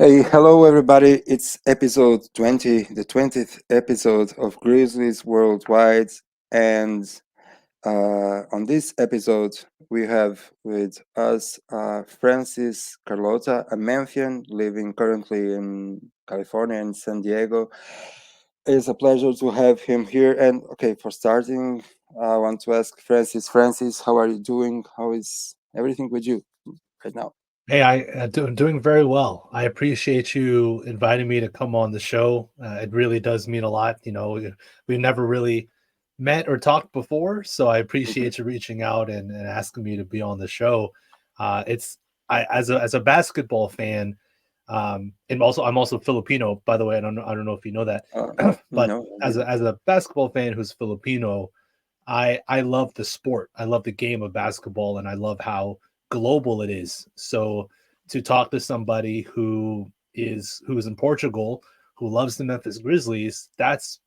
Hey, hello everybody. It's episode 20, the 20th episode of Grizzlies Worldwide. And on this episode, we have with us Francis Carlota, a Memphian living currently in California and San Diego. It's a pleasure to have him here. And okay, for starting, I want to ask Francis, how are you doing? How is everything with you right now? Hey, doing very well. I appreciate you inviting me to come on the show. It really does mean a lot. We've never really met or talked before, so I Mhm. appreciate you reaching out and asking me to be on the show. It's I as a basketball fan, and also I'm also Filipino, by the way. I don't know if you know that, but No, I as a didn't. as a basketball fan who's Filipino, I love the sport. I love the game of basketball, and I love how global it is. So to talk to somebody who is in Portugal, who loves the Memphis Grizzlies, that's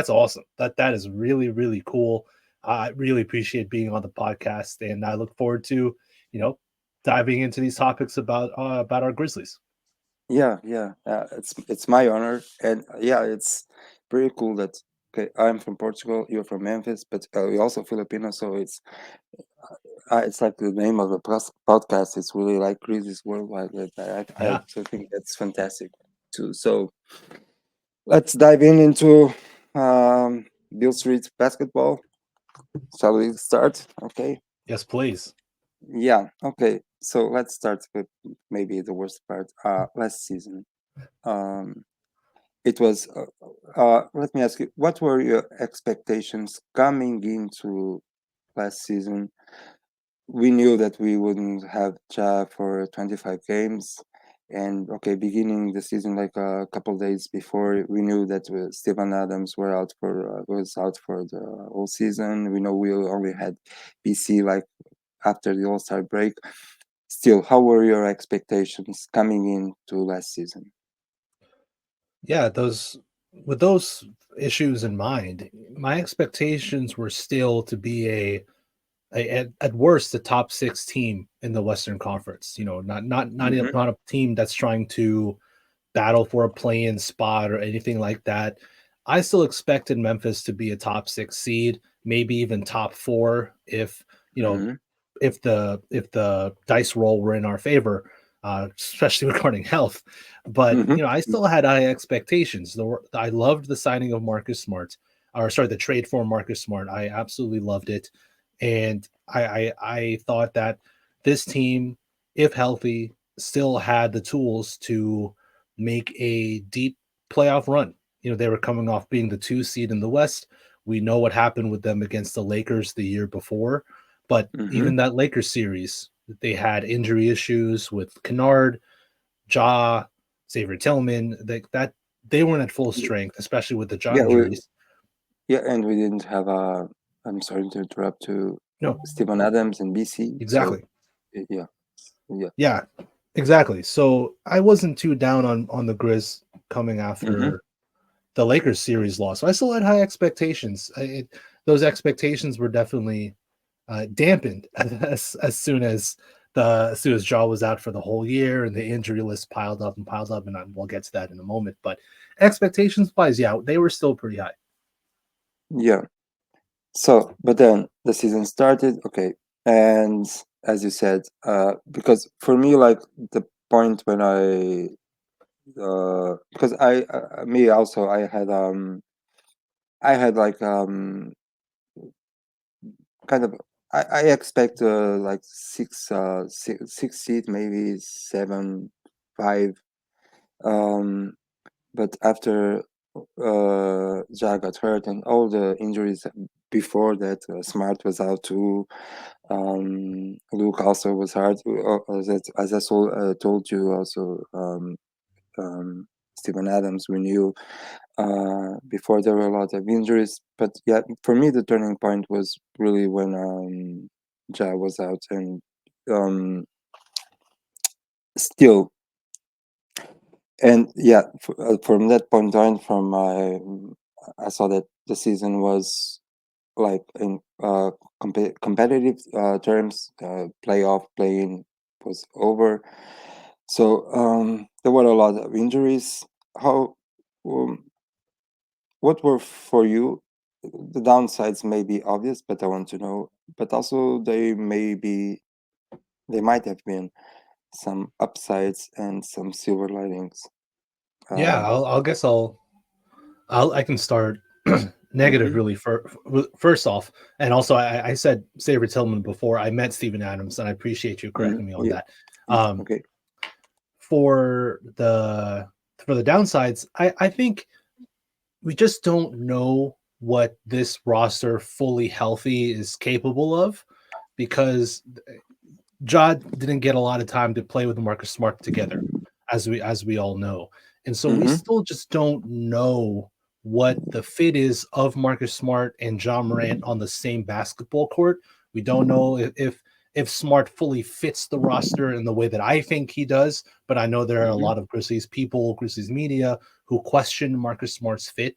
awesome. That is really cool. I really appreciate being on the podcast, and I look forward to you know diving into these topics about our Grizzlies. Yeah. It's my honor, and yeah, it's pretty cool that okay, I'm from Portugal, you're from Memphis, but we're also Filipino, so it's like the name of the podcast. It's really like Grizzlies Worldwide. I Yeah, also think that's fantastic too. So let's dive into Bill Street basketball. Shall we start? Okay. yes, please. Yeah. Okay. So let's start with maybe the worst part. Last season. Um, It was, let me ask you, what were your expectations coming into last season? We knew that we wouldn't have Ja for 25 games. And okay, beginning the season, like a couple days before, we knew that Steven Adams was out for the whole season. We know we only had BC like after the All Star break. Still, how were your expectations coming into last season? Yeah, those with those issues in mind, my expectations were still to be at worst a top six team in the Western Conference. Mm-hmm. Not a team that's trying to battle for a play-in spot or anything like that. I still expected Memphis to be a top six seed, maybe even top four if you know Mm-hmm. if the dice roll were in our favor, especially regarding health. But Mm-hmm. I still had high expectations. I loved the signing of Marcus Smart, or sorry, the trade for Marcus Smart. I absolutely loved it, and I thought that this team, if healthy, still had the tools to make a deep playoff run. They were coming off being the two seed in the West. We know what happened with them against the Lakers the year before, but Mm-hmm. even that Lakers series, they had injury issues with Kennard, Ja, Xavier Tillman. That they weren't at full strength, especially with the Ja Yeah, we injuries. yeah, and we didn't have I'm sorry to interrupt to No, Stephen Adams and BC. So exactly. yeah, yeah. Yeah, exactly. So I wasn't too down on the Grizz coming Mm-hmm. after the Lakers series loss. So I still had high expectations. Those expectations were definitely dampened as soon as Jaw was out for the whole year and the injury list piled up and piled up, and we'll get to that in a moment. But expectations wise, yeah, they were still pretty high. Yeah. So, but then the season started. Okay, and as you said, because for me, like the point when because me also, I had like kind of I expect like six seed, maybe 7-5. Um, but after Ja got hurt and all the injuries before that, Smart was out too. Luke also was hurt. As I told you also, um, Stephen Adams, we knew before there were a lot of injuries. But yeah, for me, the turning point was really when Ja was out, and still, and yeah, from that point on, I saw that the season was like in competitive terms, playoff playing was over. So there were a lot of injuries. How um, what were for you the downsides may be obvious, but I want to know, but also they might have been some upsides and some silver linings. Yeah, Um, I guess I can start negative mhm, really first off, and also I said Saber Tillman before. I met Steven Adams, and I appreciate you correcting me on yeah, that. Um, okay. for the downsides, I think we just don't know what this roster fully healthy is capable of because Ja didn't get a lot of time to play with Marcus Smart together, as we all know, and so we Mm-hmm, still just don't know what the fit is of Marcus Smart and John Morant on the same basketball court. We don't know if Smart fully fits the roster in the way that I think he does, but I know there are a mm-hmm, lot of Grizzlies people, Grizzlies media who question Marcus Smart's fit.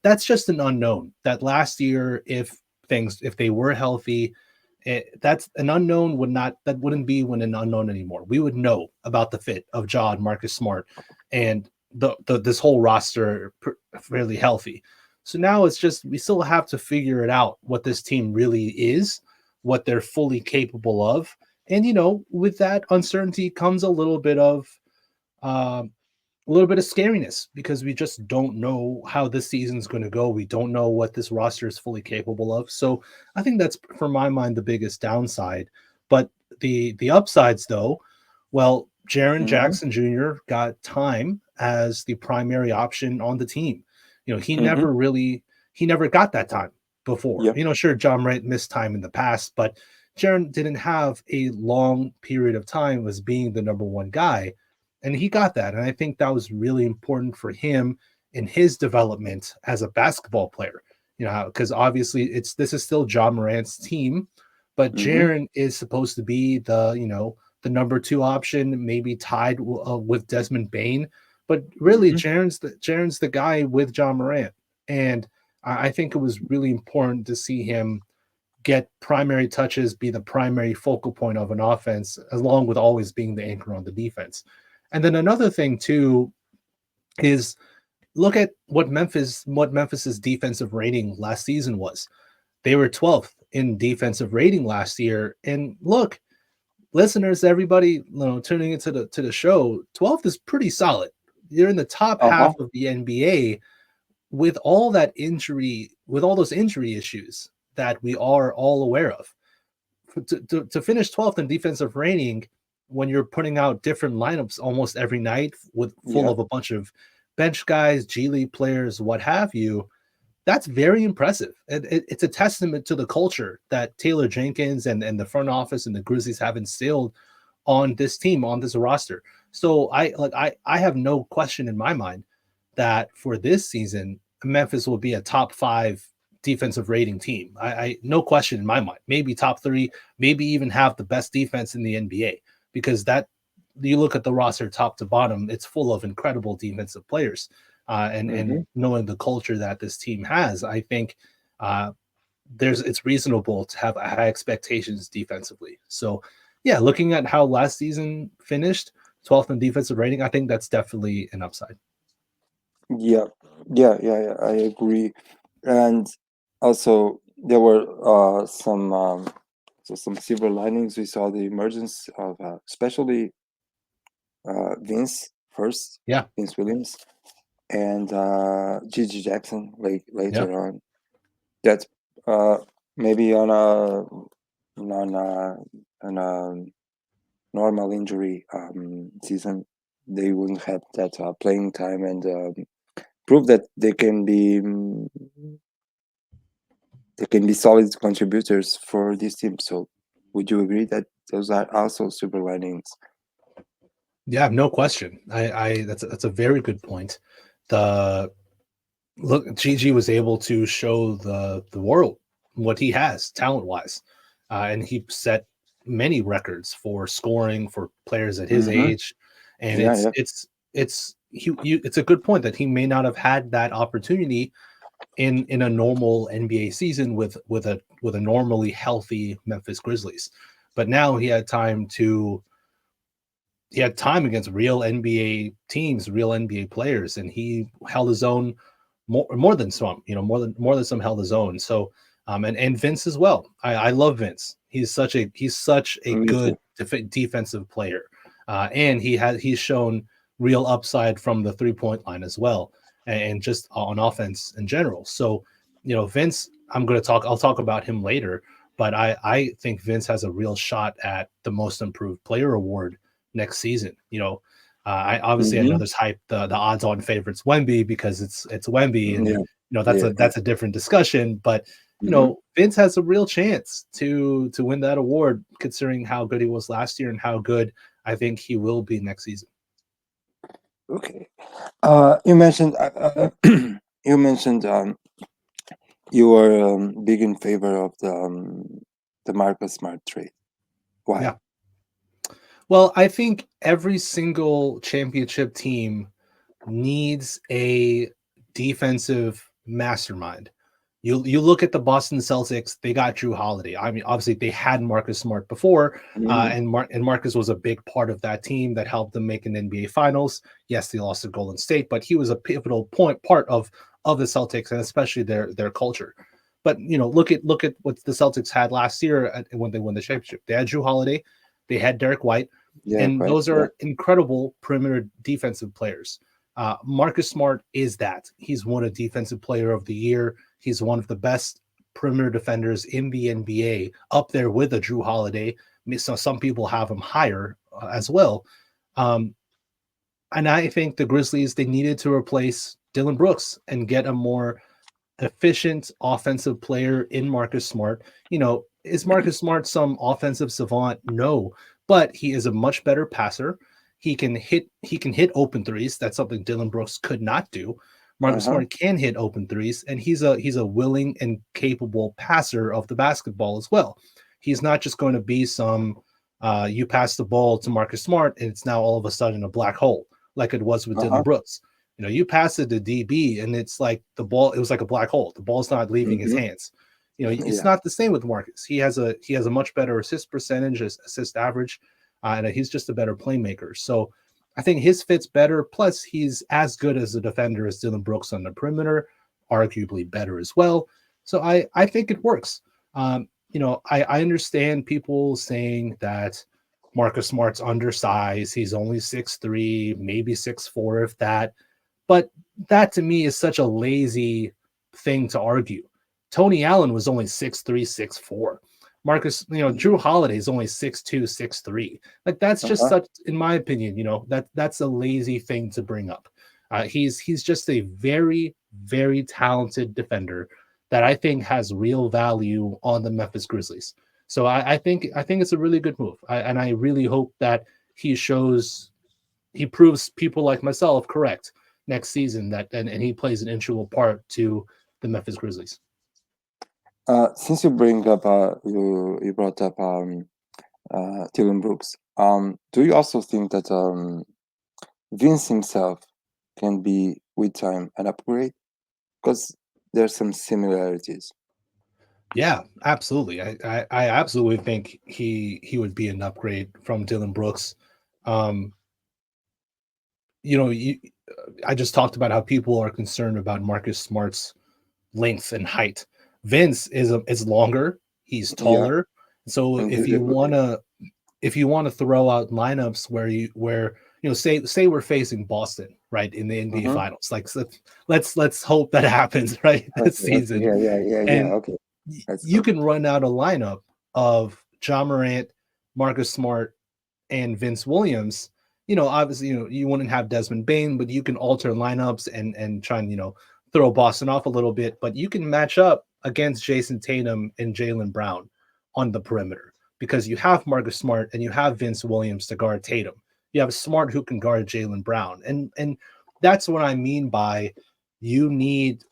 That's just an unknown. That last year, if they were healthy, that's an unknown that wouldn't be when an unknown anymore. We would know about the fit of John Marcus Smart and this whole roster fairly healthy. So now it's just we still have to figure it out what this team really is, what they're fully capable of, and with that uncertainty comes um, a little bit of scariness because we just don't know how this season's going to go. We don't know what this roster is fully capable of. So I think that's, for my mind, the biggest downside. But the upsides, though, well, Jaren mm-hmm, Jackson Jr. got time as the primary option on the team. He mm-hmm. never got that time before. Yeah. Sure, John Morant missed time in the past, but Jaren didn't have a long period of time as being the number one guy, and he got that. And I think that was really important for him in his development as a basketball player. Because obviously this is still John Morant's team, but Mm-hmm, Jaren is supposed to be the number two option, maybe tied with Desmond Bain. But really, mm-hmm, Jaren's the guy with John Morant, and I think it was really important to see him get primary touches, be the primary focal point of an offense, along with always being the anchor on the defense. And then another thing too is look at what Memphis's defensive rating last season was. They were 12th in defensive rating last year. And look, listeners, everybody, tuning into the show, 12th is pretty solid. You're in the top uh-huh, half of the NBA with with all those injury issues that we are all aware of. To finish 12th in defensive rating when you're putting out different lineups almost every night with full yeah. of a bunch of bench guys, G League players, what have you, that's very impressive. It's a testament to the culture that Taylor Jenkins and the front office and the Grizzlies have instilled on this team, on this roster. So I have no question in my mind that for this season, Memphis will be a top five defensive rating team. I no question in my mind. Maybe top three, maybe even have the best defense in the NBA because that you look at the roster top to bottom, it's full of incredible defensive players. And Mm-hmm. knowing the culture that this team has, I think uh, it's reasonable to have high expectations defensively. So yeah, looking at how last season finished, 12th in defensive rating, I think that's definitely an upside. Yeah, yeah, I agree. And also there were some silver linings. We saw the emergence of especially Vince first, Yeah. Vince Williams, and Gigi Jackson Yeah. later on. That uh, maybe on a normal injury season, they wouldn't have that playing time and prove that they can be solid contributors for this team. So, would you agree that those are also super linings? Yeah, no question. I that's a very good point. The look, Gigi was able to show the world what he has talent wise, and he set many records for scoring for players at his Mm-hmm. age, and Yeah, yeah. it's a good point that he may not have had that opportunity in a normal NBA season with a normally healthy Memphis Grizzlies, but now he had time to he had time against real NBA teams, real NBA players, and he held his own more than some, more than some held his own. So and Vince as well. I love Vince. He's such a Me too. good defensive player, and he's shown real upside from the 3-point line as well, and just on offense in general. So Vince, I'll talk about him later, but I think Vince has a real shot at the most improved player award next season. I know Hmm. there's hype. The odds on favorites Wemby because it's Wemby, and Yeah, that's yeah, a yeah. different discussion. But Hmm. Vince has a real chance to win that award, considering how good he was last year and how good I think he will be next season. Okay. You mentioned you mentioned you were big in favor of the Marcus Smart trade. Why? Yeah. Well, I think every single championship team needs a defensive mastermind. You look at the Boston Celtics; they got Drew Holiday. I mean, obviously they had Marcus Smart before, Mhm. and Marcus was a big part of that team that helped them make an NBA Finals. Yes, they lost to Golden State, but he was a pivotal part of the Celtics and especially their culture. But look at what the Celtics had last year when they won the championship. They had Drew Holiday, they had Derek White, Yeah, and right. those Yeah. are incredible perimeter defensive players. Marcus Smart is that. He's won a Defensive Player of the Year. He's one of the best perimeter defenders in the NBA, up there with a Drew Holiday. So some people have him higher as well. Um, and I think the Grizzlies, they needed to replace Dylan Brooks and get a more efficient offensive player in Marcus Smart. Is Marcus Smart some offensive savant? No, but he is a much better passer. He can hit open threes. That's something Dylan Brooks could not do. Marcus Uh-huh. Smart can hit open threes, and he's a willing and capable passer of the basketball as well. He's not just going to be some you pass the ball to Marcus Smart and it's now all of a sudden a black hole like it was with Dylan Uh-huh. Brooks. You pass it to DB and it's like it was like a black hole. The ball's not leaving his Hmm. hands. It's Yeah. not the same with Marcus. He has a much better assist percentage, assist average, and he's just a better playmaker. So I think his fits better. Plus, he's as good as a defender as Dylan Brooks on the perimeter, arguably better as well. So I think it works. I understand people saying that Marcus Smart's undersized. He's only 6'3", maybe 6'4", if that. But that to me is such a lazy thing to argue. Tony Allen was only 6'3", 6'4". Marcus, Drew Mhm. Holiday is only 6'2", 6'3". Like that's just Uh-huh. such, in my opinion, that's a lazy thing to bring up. He's just a very, very talented defender that I think has real value on the Memphis Grizzlies. So I think it's a really good move, and I really hope that he proves people like myself correct next season and he plays an integral part to the Memphis Grizzlies. Since you brought up Dylan Brooks, do you also think that Vince himself can be with time an upgrade? Because there's some similarities. Yeah, absolutely. I absolutely think he would be an upgrade from Dylan Brooks. Um, you know, you, I just talked about how people are concerned about Marcus Smart's length and height. Vince is longer. He's Yeah, taller. So and if he's you able. want to throw out lineups where say we're facing Boston right in the NBA Mm-hmm. Finals, like so let's hope that happens right this Okay, okay, season, yeah, yeah, yeah, yeah. and Okay, let's you hope. can run out a lineup of John Morant, Marcus Smart, and Vince Williams. Obviously, you wouldn't have Desmond Bain, but you can alter lineups and try and throw Boston off a little bit. But you can match up against Jason Tatum and Jaylen Brown on the perimeter because you have Marcus Smart and you have Vince Williams to guard Tatum. You have Smart who can guard Jaylen Brown, and that's what I mean by you need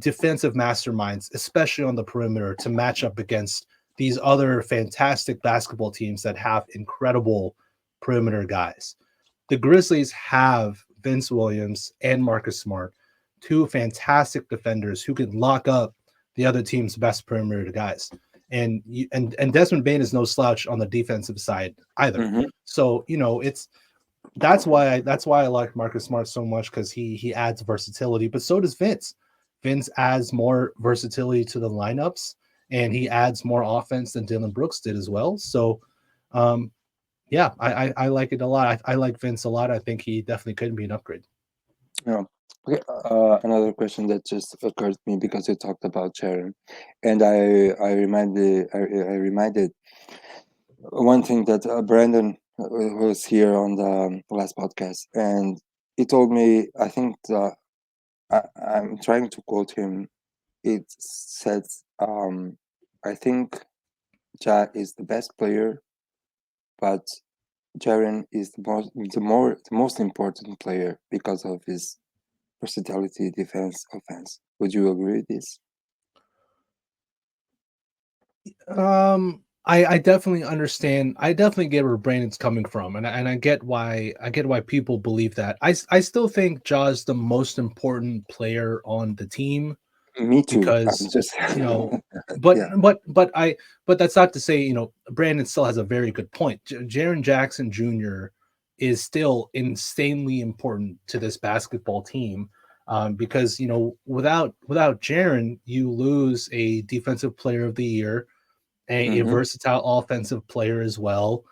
defensive masterminds, especially on the perimeter, to match up against these other fantastic basketball teams that have incredible perimeter guys. The Grizzlies have Vince Williams and Marcus Smart, two fantastic defenders who can lock up the other team's best perimeter guys. And Desmond Bain is no slouch on the defensive side either. Hmm. So it's that's why I like Marcus Smart so much, because he adds versatility, but so does Vince. Vince adds more versatility to the lineups, and he adds more offense than Dylan Brooks did as well. So, um, yeah, I like it a lot. I like Vince a lot. I think he definitely could be an upgrade. Yeah. Okay. Another question that just occurred to me because you talked about Sharon, and I reminded one thing that Brandon was here on the last podcast, and he told me, I think I'm trying to quote him. It says, I think Ja is the best player, but Jaren is the most important player because of his versatility, defense, offense. Would you agree with this? I definitely understand. I definitely get where Brandon's coming from, and I get why people believe that. I still think Ja's the most important player on the team, Me too. I'm because just you know, but yeah. but that's not to say, Brandon still has a very good point. Jaren Jackson Jr. is still insanely important to this basketball team, because without Jaren, you lose a defensive player of the year, a Hmm. versatile offensive player as well,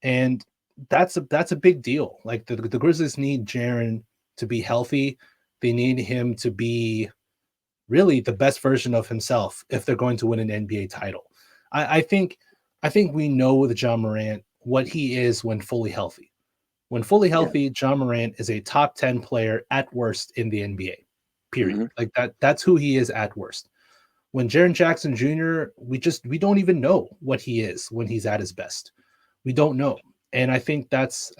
and that's a big deal. Like the Grizzlies need Jaren to be healthy. They need him to be really the best version of himself if they're going to win an NBA title. I think we know with John Morant what he is when fully healthy. When fully Yeah. healthy, John Morant is a top 10 player at worst in the NBA. Period. Hmm. Like that's who he is at worst. When Jaren Jackson Jr., we don't even know what he is when he's at his best. We don't know. And I think that's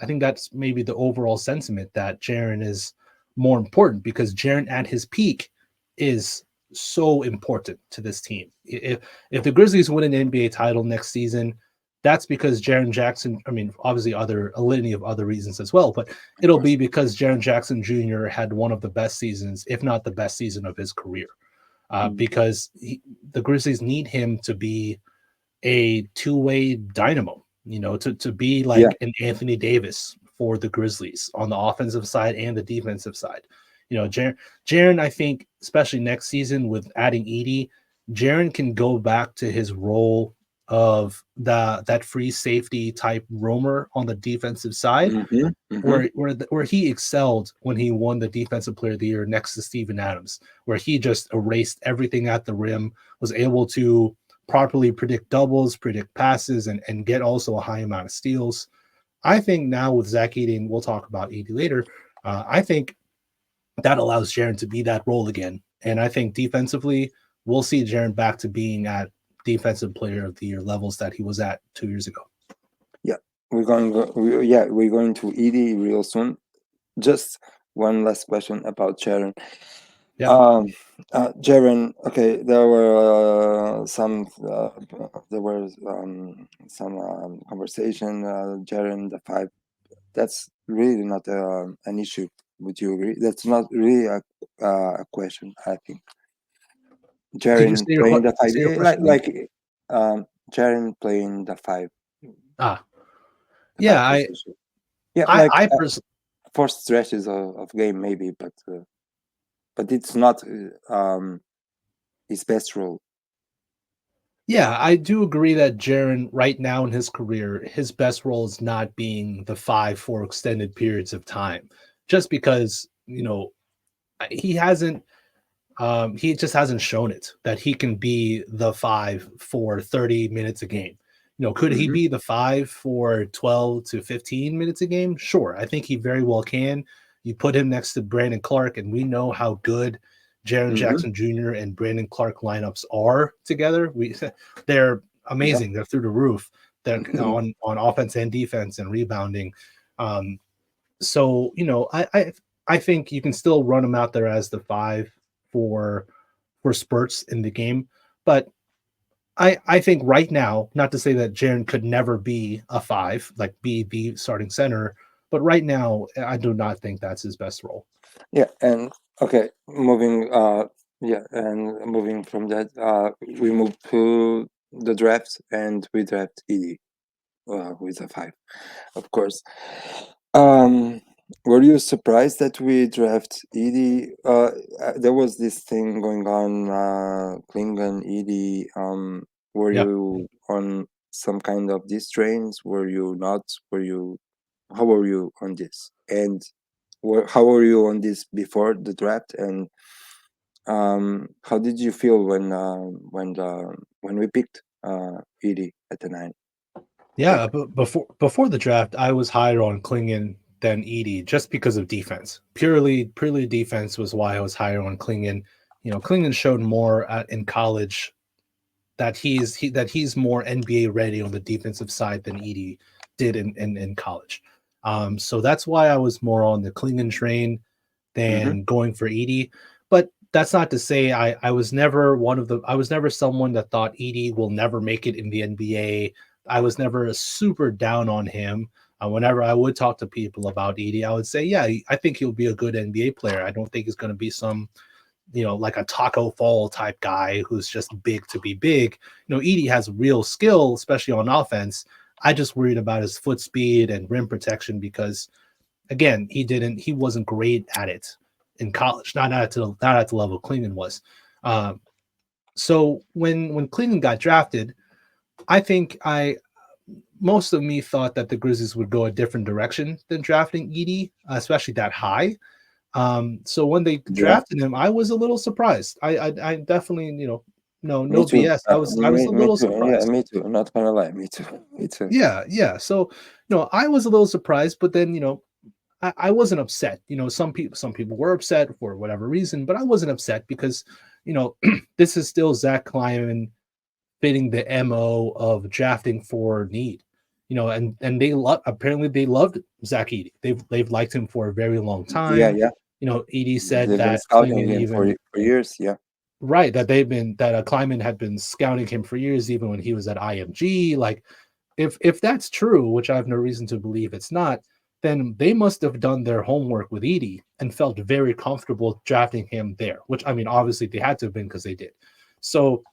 maybe the overall sentiment, that Jaren is more important, because Jaren at his peak is so important to this team. If the Grizzlies win an NBA title next season, that's because Jaren Jackson, I mean, obviously a litany of other reasons as well, but Of it'll course. be because Jaren Jackson Jr. had one of the best seasons, if not the best season of his career. Mm. Because the Grizzlies need him to be a two-way dynamo, to be Yeah. like an Anthony Davis for the Grizzlies on the offensive side and the defensive side. Jaren, I think, especially next season with adding Edey, Jaren can go back to his role of that free safety type roamer on the defensive side, Hmm. Hmm. where he excelled when he won the Defensive Player of the Year next to Steven Adams, where he just erased everything at the rim, was able to properly predict doubles, predict passes, and get also a high amount of steals. I think now with Zach Edey, and we'll talk about Edey later, I think that allows Jaren to be that role again. And I think defensively, we'll see Jaren back to being at Defensive Player of the Year levels that he was at 2 years ago. Yeah. We're going to Edie real soon. Just one last question about Sharon. Yeah. Jaren, okay, there was some conversation. Jaren, the five, that's really not an issue. Would you agree? That's not really a question. I think Could you Jaren say your playing the five, say your question again? Jaren playing Ah, the five yeah, I position. Yeah, I like I pers- for stretches of game maybe, but it's not his best role. Yeah, I do agree that Jaren, right now in his career, his best role is not being the five for extended periods of time, just because he hasn't. He just hasn't shown it that he can be the five for 30 minutes a game. Could he Hmm. be the five for 12 to 15 minutes a game? Sure. I think he very well can. You put him next to Brandon Clark, and we know how good Jaron Hmm. Jackson Jr. and Brandon Clark lineups are together. They're Yeah. amazing. They're through the roof. They're on offense and defense and rebounding. Um, so I think you can still run him out there as the five for spurts in the game, but I think right now, not to say that Jaren could never be a five, like be the starting center, but right now I do not think that's his best role. Yeah, and okay, moving from that, we move to the draft, and we draft Edey with a 5, of course. Um, were you surprised that we draft Edey? There was this thing going on, Klingon, Edey. Were Yeah. you on some kind of these trains? Were you not? Were you? How were you on this? And how were you on this before the draft? And how did you feel when we picked Edey at the 9 pick? Yeah, but before the draft, I was higher on Klingon than Edey just because of defense. Purely defense was why I was higher on Klingon. Klingon showed more in college that he's more NBA ready on the defensive side than Edey did in college. So that's why I was more on the Klingon train Mm-hmm. than going for Edey. But that's not to say I was never I was never someone that thought Edey will never make it in the NBA. I was never super down on him. Whenever I would talk to people about Edey, I would say, yeah, I think he'll be a good NBA player. I don't think he's going to be some, like a Taco Fall type guy who's just big to be big. Edey has real skill, especially on offense. I just worried about his foot speed and rim protection because, again, he wasn't great at it in college, not at the level Klingon was. So when Klingon got drafted, I think most of me thought that the Grizzlies would go a different direction than drafting Edey, especially that high. So when they Yeah, drafted him, I was a little surprised. I definitely, me no too. BS. I was a Me little too. Yeah, surprised. me too. I'm not gonna lie, me too. Me too. Yeah. So, I was a little surprised, but then, I wasn't upset. Some people were upset for whatever reason, but I wasn't upset because, this is still Zach Kleiman fitting the MO of drafting for need. And apparently they loved Zach Edey. They've liked him for a very long Yeah, time. yeah. Edey said They've been that scouting Klingon him even for years. Yeah. right that Kleiman had been scouting him for years, even when he was at IMG. Like, if that's true, which I have no reason to believe it's not, then they must have done their homework with Edey and felt very comfortable drafting him there. Which, I mean, obviously they had to have been because they did. So,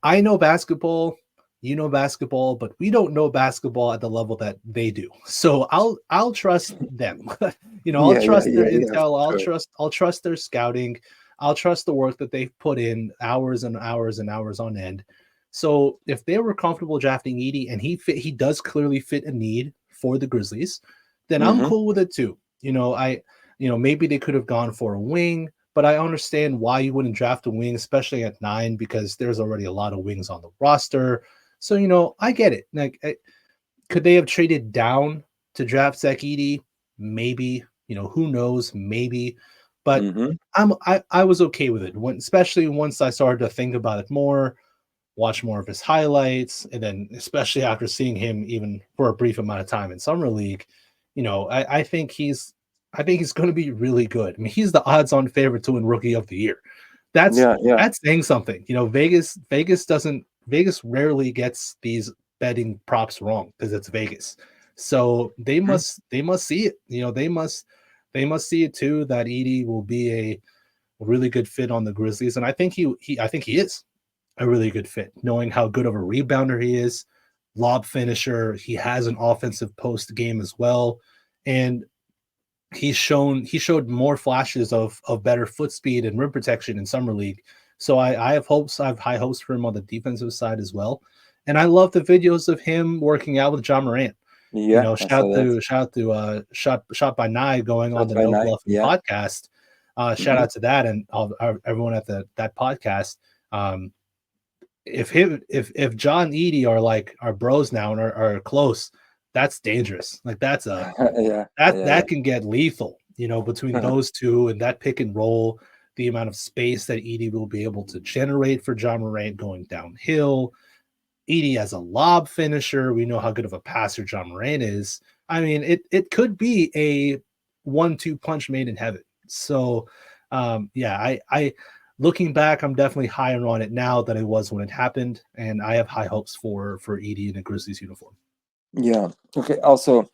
I know basketball, basketball, but we don't know basketball at the level that they do. So I'll trust them. I'll Yeah, yeah, trust their yeah, yeah, for intel. sure. I'll trust their scouting. I'll trust the work that they've put in hours and hours and hours on end. So if they were comfortable drafting Edey and he does clearly fit a need for the Grizzlies, then I'm Mm-hmm. cool with it too. Maybe they could have gone for a wing, but I understand why you wouldn't draft a wing, especially at 9, because there's already a lot of wings on the roster. So, I get it. Like, could they have traded down to draft Zach Edey? Maybe. Who knows? Maybe. But Mm-hmm. I was okay with it, especially once I started to think about it more, watch more of his highlights, and then especially after seeing him even for a brief amount of time in summer league, I think he's going to be really good. I mean, he's the odds-on favorite to win Rookie of the Year. That's Yeah, yeah. that's saying something. Vegas rarely gets these betting props wrong because it's Vegas. So Mhm. they must see it. They must see it too that Edey will be a really good fit on the Grizzlies, and I think he is a really good fit, knowing how good of a rebounder he is, lob finisher. He has an offensive post game as well, and he showed more flashes of better foot speed and rim protection in summer league. So I have hopes. I have high hopes for him on the defensive side as well. And I love the videos of him working out with John Morant. Yeah, I saw that. Shout to shot by Nye going on Shot the by No night. Bluffing Yeah. podcast. Shout Mm-hmm. out to that and everyone at that podcast. Um, if John Edey are like our bros now and are close, that's dangerous. Like Yeah, yeah, that can get lethal, between yeah. those two and that pick and roll, the amount of space that Edey will be able to generate for John Morant going downhill. Edey as a lob finisher, we know how good of a passer John Morant is. I mean, it could be a 1-2 punch made in heaven. So, yeah, I looking back, I'm definitely higher on it now than I was when it happened, and I have high hopes for Edey in a Grizzlies uniform. Yeah. Okay. Also,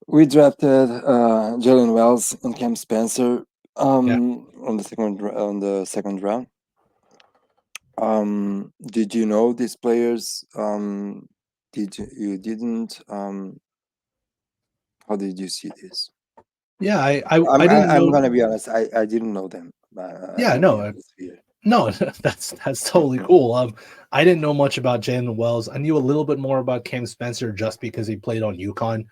we drafted Jalen Wells and Cam Spencer Yeah, on the second round. Did you know these players? Did you didn't? How did you see this? Yeah, I didn't I'm know. gonna be honest. I didn't know them. I'm Yeah, gonna be no, honest here. no, that's totally cool. I didn't know much about Jalen Wells. I knew a little bit more about Cam Spencer just because he played on UConn.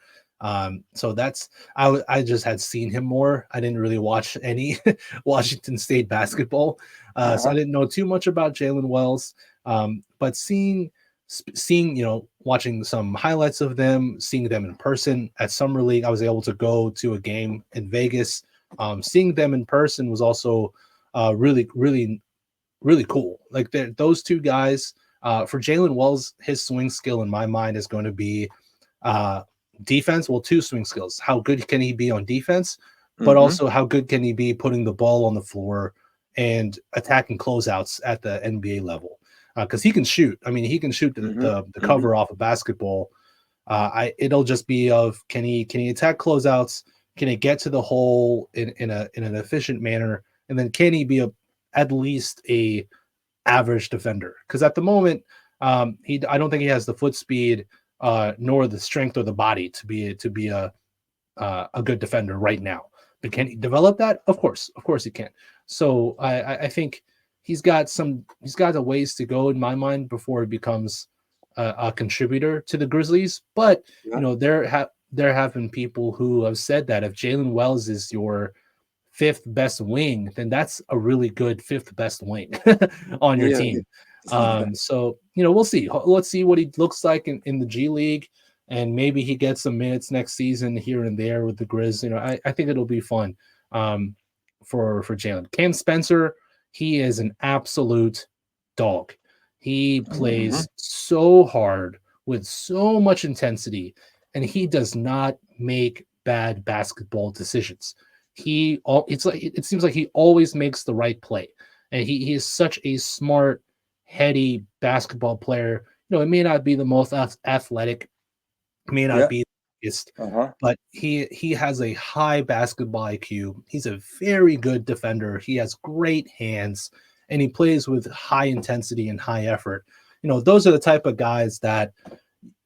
So that's I just had seen him more. I didn't really watch any Washington State basketball, so I Uh-huh. didn't know too much about Jalen Wells. But seeing watching some highlights of them, seeing them in person at Summer League, I was able to go to a game in Vegas. Seeing them in person was also really cool. Like those two guys. For Jalen Wells, his swing skill in my mind is going to be uh, defense. Well, two swing skills. How good can he be on defense, but Mm-hmm. also how good can he be putting the ball on the floor and attacking closeouts at the NBA level? Because he can shoot. I mean, he can shoot Mm-hmm. the Mm-hmm. cover off a basketball. It'll just be of can he attack closeouts? Can he get to the hole in an efficient manner? And then can he be at least a average defender? Because at the moment, he I don't think he has the foot speed nor the strength or the body to be a good defender right now. But can he develop that? Of course he can. So I think he's got a ways to go in my mind before he becomes a contributor to the Grizzlies. But Yeah. there have been people who have said that if Jalen Wells is your fifth best wing, then that's a really good fifth best wing on your Yeah. team. Yeah. So we'll see. Let's see what he looks like in the G League, and maybe he gets some minutes next season here and there with the Grizz. I think it'll be fun for Jalen. Cam Spencer, he is an absolute dog. He Mm-hmm. plays so hard with so much intensity, and he does not make bad basketball decisions. It's like it seems like he always makes the right play, and he is such a smart, heady basketball player. It may not be the most athletic, may not Yeah. be the biggest, Uh-huh. but he has a high basketball IQ. He's a very good defender. He has great hands, and he plays with high intensity and high effort. Those are the type of guys that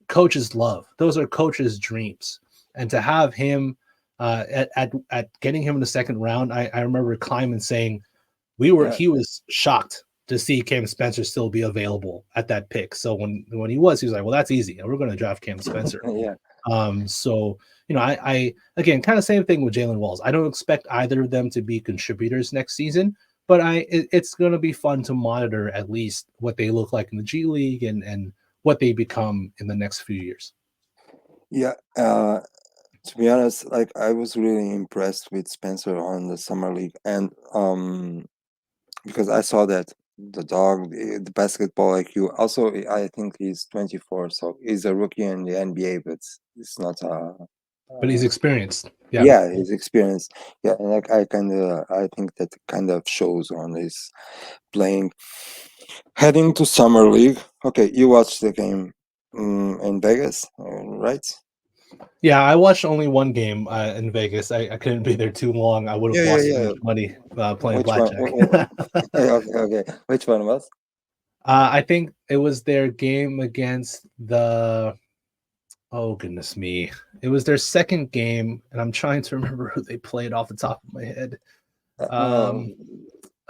coaches love. Those are coaches' dreams. And to have him at getting him in the second round, I remember Kleiman saying Yeah. he was shocked to see Cam Spencer still be available at that pick. So when he was like, well, that's easy. We're going to draft Cam Spencer. Yeah. So I again kind of same thing with Jalen Walls. I don't expect either of them to be contributors next season, but it's going to be fun to monitor at least what they look like in the G League and what they become in the next few years. Yeah. To be honest, like I was really impressed with Spencer on the summer league, and because I saw that the dog, the basketball IQ. Also, I think he's 24, so he's a rookie in the NBA, but it's not a. But he's experienced. Yeah. Yeah, his experience. Yeah, and like I think that kind of shows on his playing. Heading to summer league. Okay, you watched the game in Vegas, right? Yeah, I watched only one game in Vegas. I couldn't be there too long. I would have Yeah, yeah, lost too yeah. much money playing Which one? blackjack. Okay, okay. Which one was? I think it was their game against the. Oh goodness me! It was their second game, and I'm trying to remember who they played off the top of my head. Oh, Um,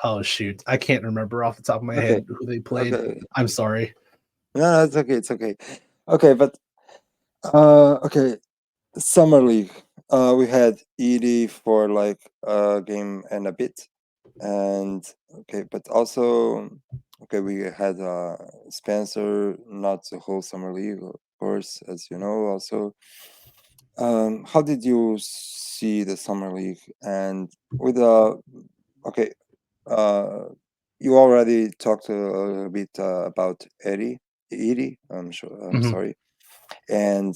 oh shoot, I can't remember off the top of my okay, head who they played. okay. I'm sorry. No, no, it's okay, it's okay. Okay, but okay. Summer league. We had Edey for like a game and a bit, and okay, but also okay, we had Spencer, not the whole summer league, of course, as you know. Also, how did you see the summer league? And with okay, uh, you already talked a little bit about Edey. I'm sure. I'm Mhm. sorry, and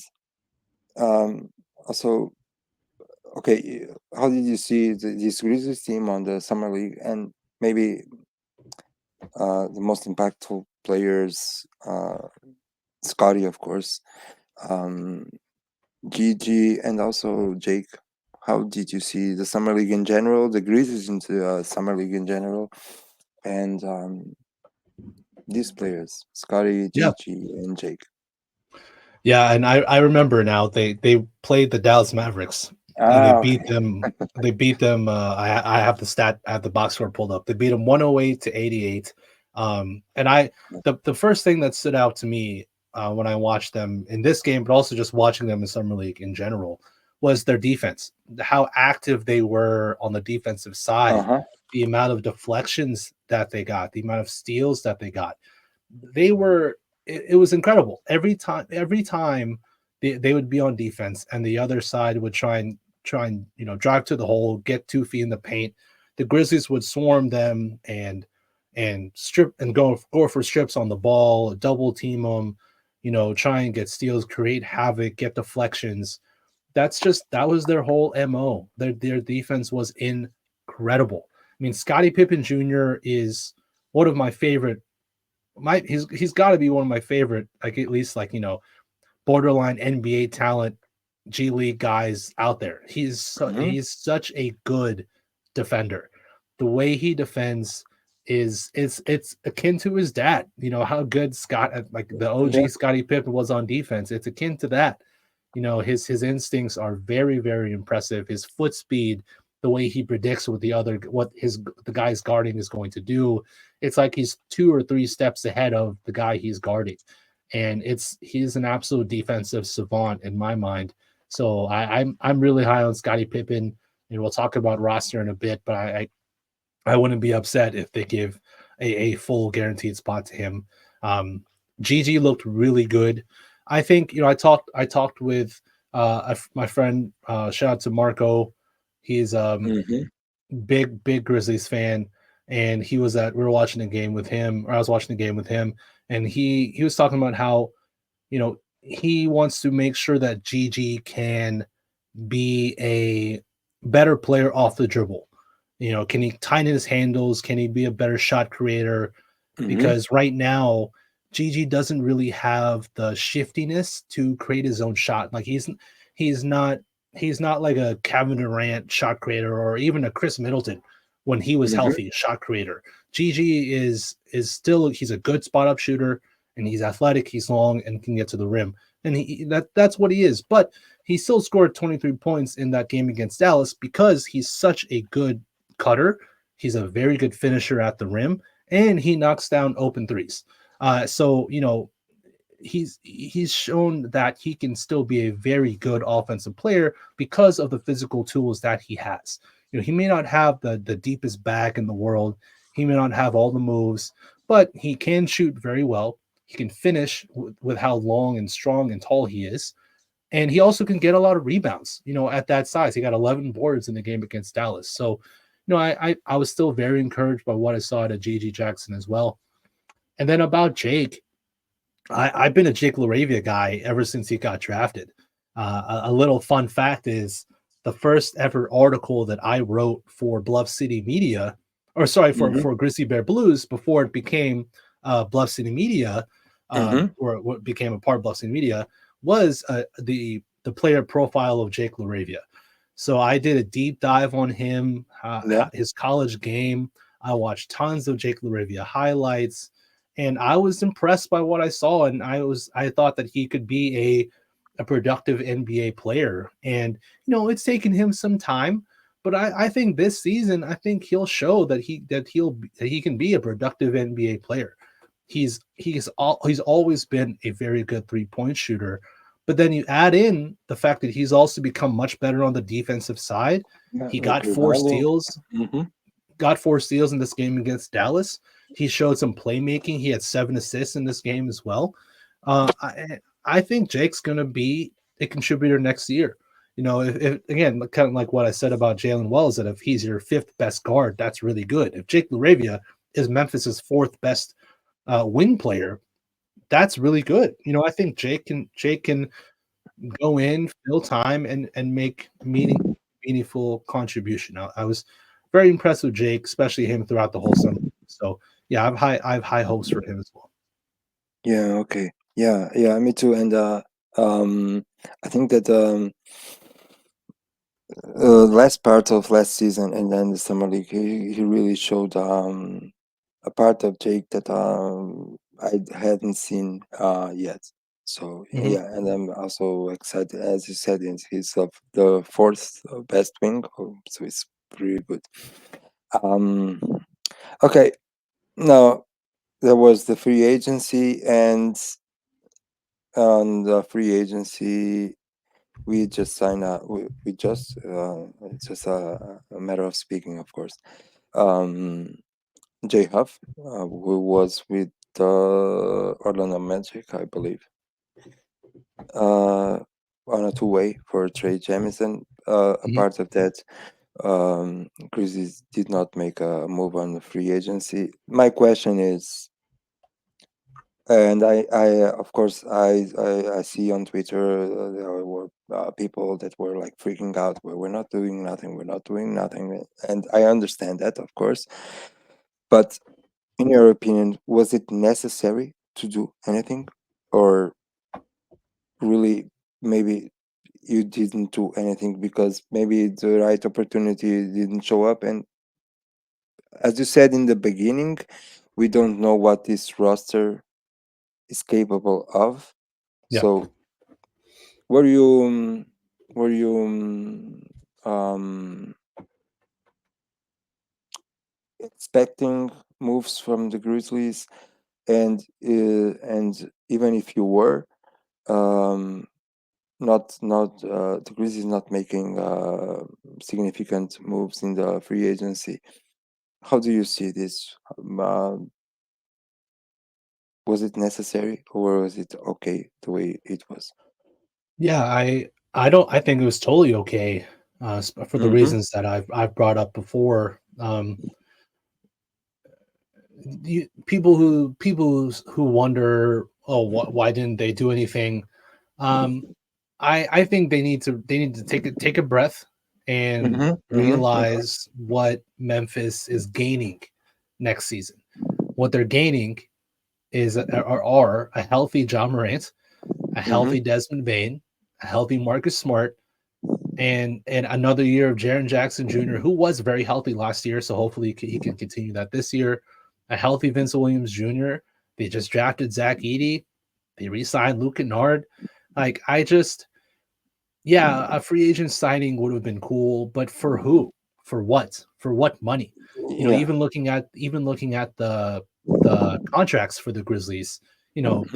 um, also okay, how did you see this Grizzlies team on the summer league, and maybe the most impactful players, Scotty, of course, um, Gigi, and also Jake. How did you see the summer league in general, the Grizzlies into the summer league in general, and these players, Scotty, Yeah. Gigi, and Jake. Yeah, and I remember now they played the Dallas Mavericks and they Ah, beat okay. them. They beat them. I have the stat, I have the box score pulled up. They beat them 108 to 88. And the first thing that stood out to me when I watched them in this game, but also just watching them in summer league in general, was their defense. How active they were on the defensive side, Uh-huh. the amount of deflections that they got, the amount of steals that they got. They were it was incredible. Every time they would be on defense and the other side would try and drive to the hole, get 2 feet in the paint. The Grizzlies would swarm them and strip and go for strips on the ball, double team them, try and get steals, create havoc, get deflections. That was their whole MO. Their defense was incredible. I mean, Scottie Pippen Jr. is one of my favorite he's got to be one of my favorite, like at least like borderline NBA talent, G League guys out there. Hmm. He's such a good defender. The way he defends it's akin to his dad. You know how good like the Yeah. OG Scottie Pippen was on defense. It's akin to that. His instincts are very very impressive. His foot speed, the way he predicts what the guy's guarding is going to do. It's like he's 2 or 3 steps ahead of the guy he's guarding, and he's an absolute defensive savant in my mind. So I'm really high on Scottie Pippen, and we'll talk about roster in a bit. But I wouldn't be upset if they give a full guaranteed spot to him. Um, Gigi looked really good. I think I talked with my friend. Shout out to Marco. He's Hmm. big Grizzlies fan, and we were watching a game with him, or I was watching the game with him, and he was talking about how he wants to make sure that Gigi can be a better player off the dribble. Can he tighten his handles? Can he be a better shot creator? Hmm. Because right now, Gigi doesn't really have the shiftiness to create his own shot. Like he's not he's not like a Kevin Durant shot creator or even a Chris Middleton when he was Hmm. healthy shot creator. Gigi is still he's a good spot up shooter and he's athletic, he's long and can get to the rim. And that's what he is. But he still scored 23 points in that game against Dallas because he's such a good cutter. He's a very good finisher at the rim and he knocks down open threes. So he's shown that he can still be a very good offensive player because of the physical tools that he has. He may not have the deepest bag in the world. He may not have all the moves, but he can shoot very well. He can finish with how long and strong and tall he is. And he also can get a lot of rebounds, at that size. He got 11 boards in the game against Dallas. So, I was still very encouraged by what I saw at Gigi Jackson as well. And then about Jake, I've been a Jake LaRavia guy ever since he got drafted. A little fun fact is the first ever article that I wrote for Bluff City Media, or sorry, Hmm. for Grizzly Bear Blues before it became Bluff City Media, Hmm. or what became a part of Bluff City Media, was the player profile of Jake LaRavia. So I did a deep dive on him, Yeah. his college game. I watched tons of Jake LaRavia highlights and I was impressed by what I saw, and I thought that he could be a productive NBA player. And it's taken him some time, but I think this season, I think he'll show that he can be a productive NBA player. He's always been a very good 3-point shooter, but then you add in the fact that he's also become much better on the defensive side. Yeah. He Like got four rebounding. steals Hmm. got 4 steals in this game against Dallas. He showed some playmaking. He had 7 assists in this game as well. I think Jake's going to be a contributor next year. If again, kind of like what I said about Jalen Wells, that if he's your 5th best guard, that's really good. If Jake LaRavia is Memphis's 4th best wing player, that's really good. I think Jake can go in, fill time, and make meaningful contribution. I was very impressed with Jake, especially him throughout the whole summer. So yeah, I have high hopes for him as well. Yeah. Okay. Yeah. Yeah. Me too. And um, I think that last part of last season and then the summer league, he really showed a part of Jake that I hadn't seen yet. So Mhm. yeah, and I'm also excited, as you said, he's of the fourth best wing, so it's pretty good. Um, okay, now there was the free agency, and on the free agency, we just signed we just it's just a matter of speaking, of course. Um, J Huff, who was with the Orlando Magic, I believe, uh, on a two-way for Trey Jamison. A Mhm. part of that, Grizzlies did not make a move on the free agency. My question is, and of course, I see on Twitter there were people that were like freaking out. Well, we're not doing nothing. We're not doing nothing, and I understand that, of course. But in your opinion, was it necessary to do anything, or really maybe you didn't do anything because maybe the right opportunity didn't show up? And as you said in the beginning, we don't know what this roster is capable of. Yeah. So were you were you um, expecting moves from the Grizzlies? And even if you were, um, not the Grizzlies not making significant moves in the free agency. How do you see this? Was it necessary, or was it okay the way it was? Yeah, I don't I think it was totally okay, for the Mm-hmm. reasons that I've brought up before. People who wonder, oh, why didn't they do anything? Um, I think they need to take a breath and Mm-hmm. Mm-hmm. realize what Memphis is gaining next season. What they're gaining is are a healthy John Morant, a Mm-hmm. healthy Desmond Bain, a healthy Marcus Smart, and another year of Jaren Jackson Jr., who was very healthy last year, so hopefully he can continue that this year. A healthy Vince Williams Jr. They just drafted Zach Edey. They re-signed Luke Kennard. Like I just, yeah, a free agent signing would have been cool, but for who? For what? For what money? Yeah. Even looking at the contracts for the Grizzlies, Mm-hmm.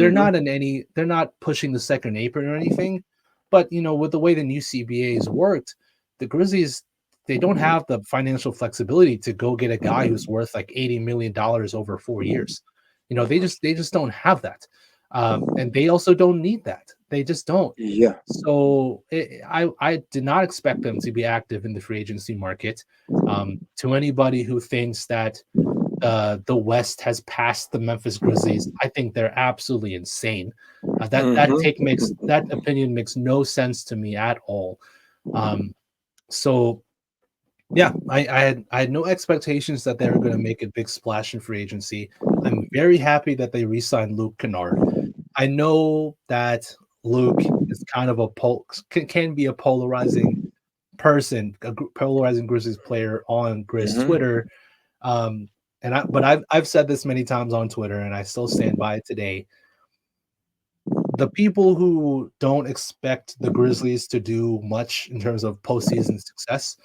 they're not pushing the second apron or anything, but with the way the new CBA's worked, the Grizzlies, they don't have the financial flexibility to go get a guy who's worth like $80 million over 4 years. They just don't have that, and they also don't need that. They just don't. Yeah. So I did not expect them to be active in the free agency market. To anybody who thinks that the West has passed the Memphis Grizzlies, I think they're absolutely insane. That Mm-hmm. opinion makes no sense to me at all. Um, so yeah, I had no expectations that they were going to make a big splash in free agency. I'm very happy that they re-signed Luke Kennard. I know that Luke is kind of can be a polarizing person, polarizing Grizzlies player on Grizz Mm-hmm. Twitter. Um, but I've said this many times on Twitter, and I still stand by it today. The people who don't expect the Grizzlies to do much in terms of postseason success,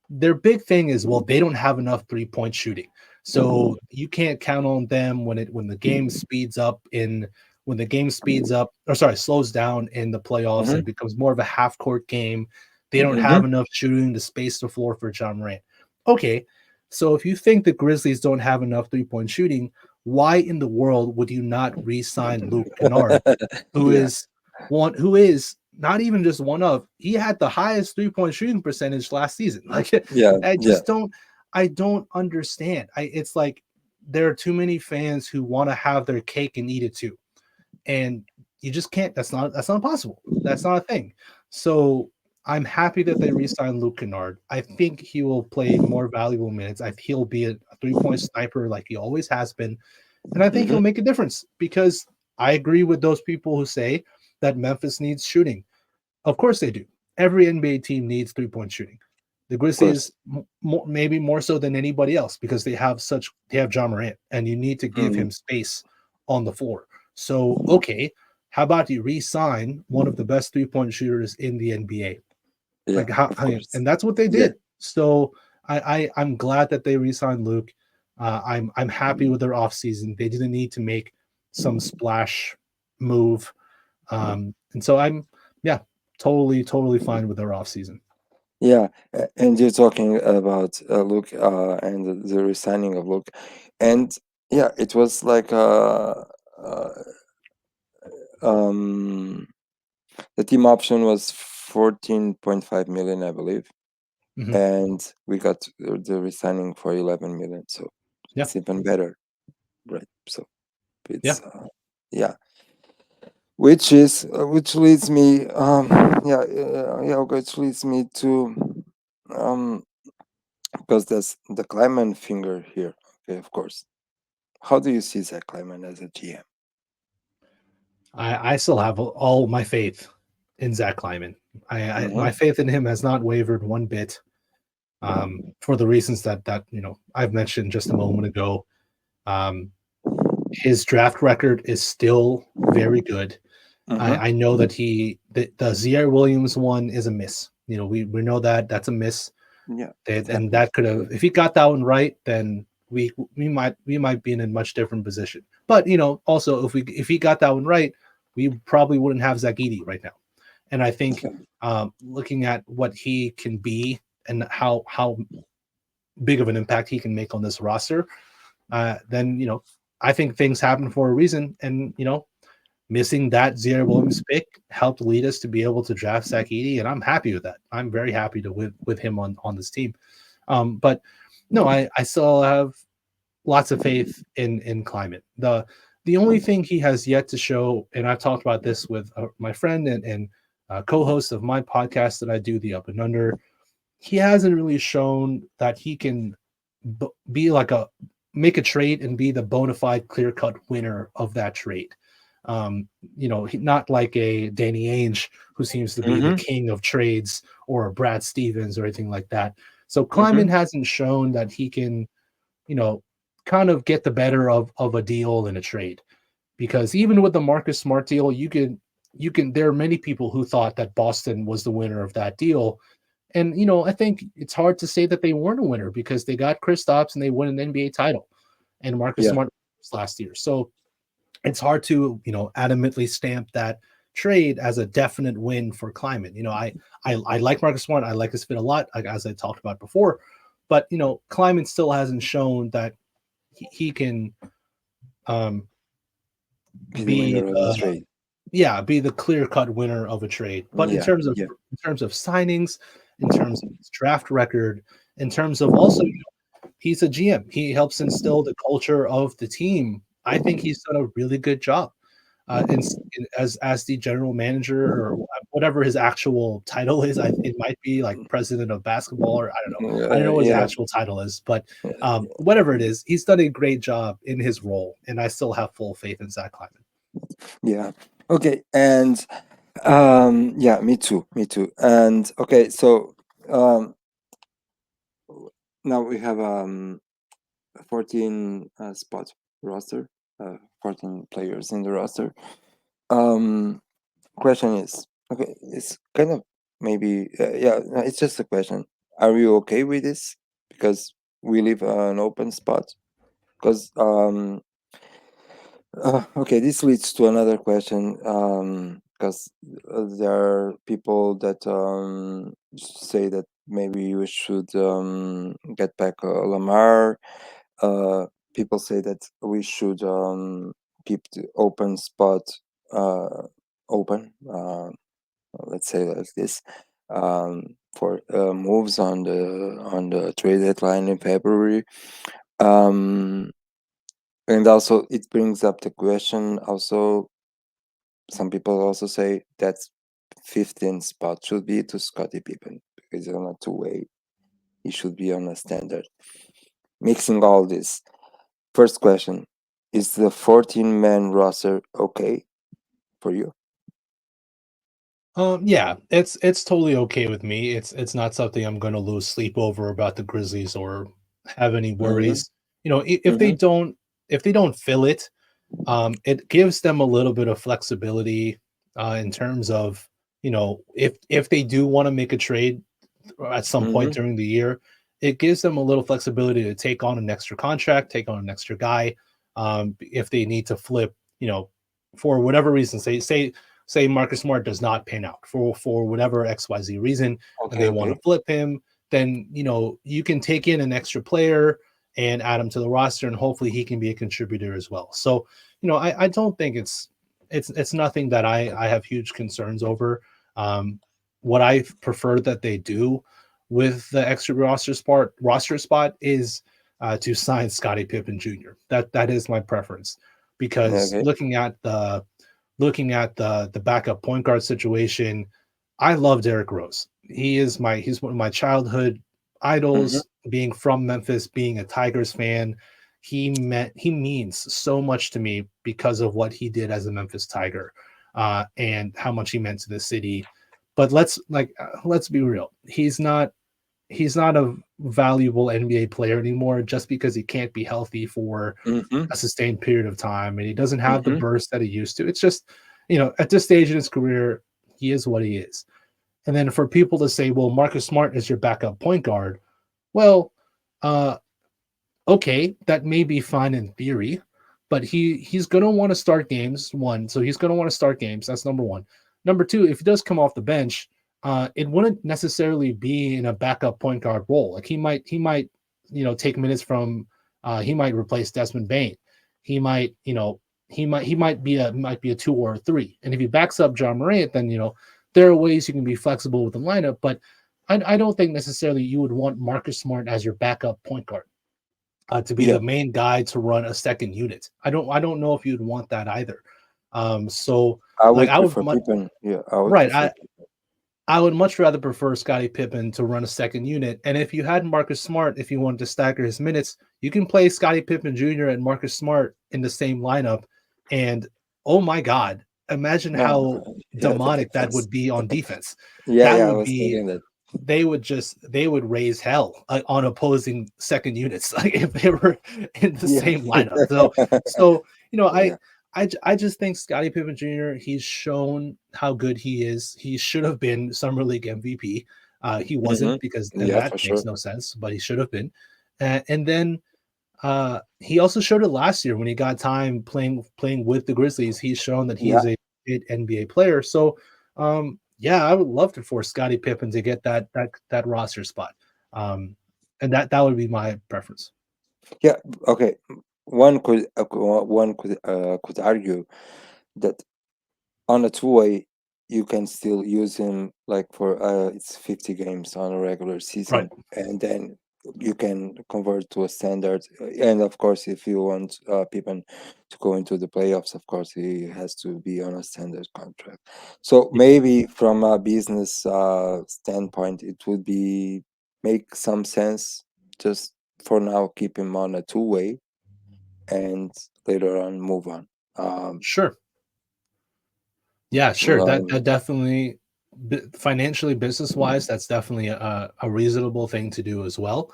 their big thing is, well, they don't have enough 3-point shooting. So you can't count on them when the game speeds up in when the game speeds up, or sorry, slows down in the playoffs Mm-hmm. and becomes more of a half court game. They don't Mm-hmm. have enough shooting to space the floor for John Morant. Okay, so if you think the Grizzlies don't have enough 3-point shooting, why in the world would you not re-sign Luke Kennard, who Yeah. is who is not even just one of, he had the highest 3-point shooting percentage last season. Like Yeah. I Yeah. just don't understand. It's like there are too many fans who want to have their cake and eat it too. And you just can't. That's not possible. That's not a thing. So I'm happy that they re-signed Luke Kennard. I think he will play more valuable minutes. He'll be a 3-point sniper like he always has been. And I think Mm-hmm. he'll make a difference because I agree with those people who say that Memphis needs shooting. Of course they do. Every NBA team needs 3-point shooting. The Of course. Grizzlies, maybe more so than anybody else, because they have John Morant, and you need to give Mm-hmm. him space on the floor. So, okay, how about you re-sign one of the best three-point shooters in the NBA? Yeah, Like how, of course. and that's what they Yeah, did. So I'm glad that they re-signed Luke. I'm happy with their offseason. They didn't need to make some splash move. And so I'm yeah, totally fine with their offseason. yeah. And you're talking about Luke and the resigning of Luke, and yeah, it was like uh, um, the team option was 14.5 million, I believe, Mhm. and we got the resigning for 11 million. So Yeah, it's even better, right? So yeah. it's yeah, which leads me which leads me to um because there's the Kleiman finger here. Okay, of course. How do you see Zach Kleiman as a GM? I still have all my faith in Zach Kleiman. My Mm-hmm. faith in him has not wavered one bit. For the reasons that I've mentioned just a moment ago. Um, his draft record is still very good. Mm-hmm. I know that the Zaire Williams one is a miss. We know that that's a miss. Yeah, it And happens. that could have, if he got that one right, then we might be in a much different position. But also if he got that one right, we probably wouldn't have Zach Edey right now. And I think Okay. looking at what he can be and how big of an impact he can make on this roster, then I think things happen for a reason. And missing that Zaire Williams pick helped lead us to be able to draft Zach Edey, and I'm happy with that. I'm very happy to with him on this team. But no, I still have lots of faith in Climate. The only thing he has yet to show, and I've talked about this with my friend and co-host of my podcast that I do, the Up and Under. He hasn't really shown that he can be like a make a trade and be the bona fide clear cut winner of that trade. Not like a Danny Ainge who seems to be the Mm-hmm. king of trades or a Brad Stevens or anything like that. So Mm-hmm. Kleiman hasn't shown that he can, you know, kind of get the better of a deal in a trade. Because even with the Marcus Smart deal, you can there are many people who thought that Boston was the winner of that deal. And I think it's hard to say that they weren't a winner because they got Kristaps and they won an NBA title, and Marcus Yeah. Smart last year. So it's hard to adamantly stamp that trade as a definite win for Climate. I like Marcus Smart. I like his fit a lot, like, as I talked about before. But Climate still hasn't shown that he can um, Be the be winner of the the trade. be the clear cut winner of a trade. But in Yeah. terms of Yeah. signings, in terms of his draft record, in terms of also he's a GM. He helps instill the culture of the team. I think he's done a really good job. As the general manager or whatever his actual title is, it might be like president of basketball, or I don't know. I don't know what his Yeah. actual title is, but Yeah. whatever it is, he's done a great job in his role, and I still have full faith in Zach Kleiman. Yeah. Okay. And yeah, me too. Me too. And okay, so um now we have 14 spot roster, 14 players in the roster. Um Question is, okay, it's kind of maybe yeah, no, it's just a question. Are you okay with this? Because we leave an open spot. Because okay, this leads to another question. Because there are people that say that maybe we should get back Lamar. Uh, People say that we should keep the open spot uh, open. Let's say like this. For moves on the trade deadline in February. Um, and also it brings up the question also some people also say that 15th spot should be to Scottie Pippen because he's on a two-way. He should be on a standard. Mixing all this. First question, is the 14-man roster okay for you? Yeah, it's totally okay with me. It's not something I'm going to lose sleep over about the Grizzlies or have any Mm-hmm. worries. If they Mm-hmm. don't fill it, It gives them a little bit of flexibility in terms of, if they do want to make a trade at some point Mm-hmm. during the year, it gives them a little flexibility to take on an extra contract, take on an extra guy, if they need to flip, for whatever reason. Say Marcus Smart does not pan out for whatever XYZ reason, and Okay, they want to okay. flip him, then you can take in an extra player and add him to the roster, and hopefully he can be a contributor as well. So, I don't think it's nothing that I have huge concerns over. Um, what I prefer that they do with the extra roster spot is to sign Scottie Pippen Jr. That is my preference, because Okay. looking at the backup point guard situation, I love Derrick Rose. He's one of my childhood Mm-hmm. idols. Being from Memphis, being a Tigers fan, he means so much to me because of what he did as a Memphis Tiger, and how much he meant to the city. But let's be real. He's not a valuable NBA player anymore just because he can't be healthy for Mm-hmm. a sustained period of time, and he doesn't have the Mm-hmm. burst that he used to. It's just, at this stage in his career, he is what he is. And then for people to say, well, Marcus Smart is your backup point guard, well, uh, okay, that may be fine in theory, but he's gonna want to start games. One, so he's gonna want to start games. That's number one. Number two, if he does come off the bench, it wouldn't necessarily be in a backup point guard role. Like he might take minutes from. He might replace Desmond Bain. He might he might be a 2 or a 3. And if he backs up John Morant, then there are ways you can be flexible with the lineup. But I don't think necessarily you would want Marcus Smart as your backup point guard, to be Yeah, the main guy to run a second unit. I don't know if you'd want that either. So I like would I would prefer Pippen. Yeah, I would right. prefer. I would much rather prefer Scottie Pippen to run a second unit. And if you had Marcus Smart, if you wanted to stagger his minutes, you can play Scottie Pippen Jr. and Marcus Smart in the same lineup. And oh my God, imagine how Yeah, the demonic that defense. would be on defense. Yeah, That yeah, I would was be thinking that. they would raise hell, on opposing second units, like if they were in the Yeah, same lineup. So yeah. I just think Scottie Pippen Jr. He's shown how good he is. He should have been Summer League MVP. He Hmm. wasn't, because then Yeah, that for sure. makes no sense, but he should have been. And then he also showed it last year when he got time playing with the Grizzlies. He's shown that he Yeah, is a good NBA player. So, yeah, I would love to force Scottie Pippen to get that roster spot, um, and that would be my preference. yeah. Okay, one could argue that on a two-way, you can still use him like for it's 50 games on a regular Right. season, and then you can convert to a standard. And of course, if you want Pippen to go into the playoffs, of course, he has to be on a standard contract. So Yeah. maybe from a business standpoint, it would be make some sense just for now keep him on a two-way and later on move on. Um, Sure. Yeah, sure. That um, definitely, financially, business wise, that's definitely a reasonable thing to do as well.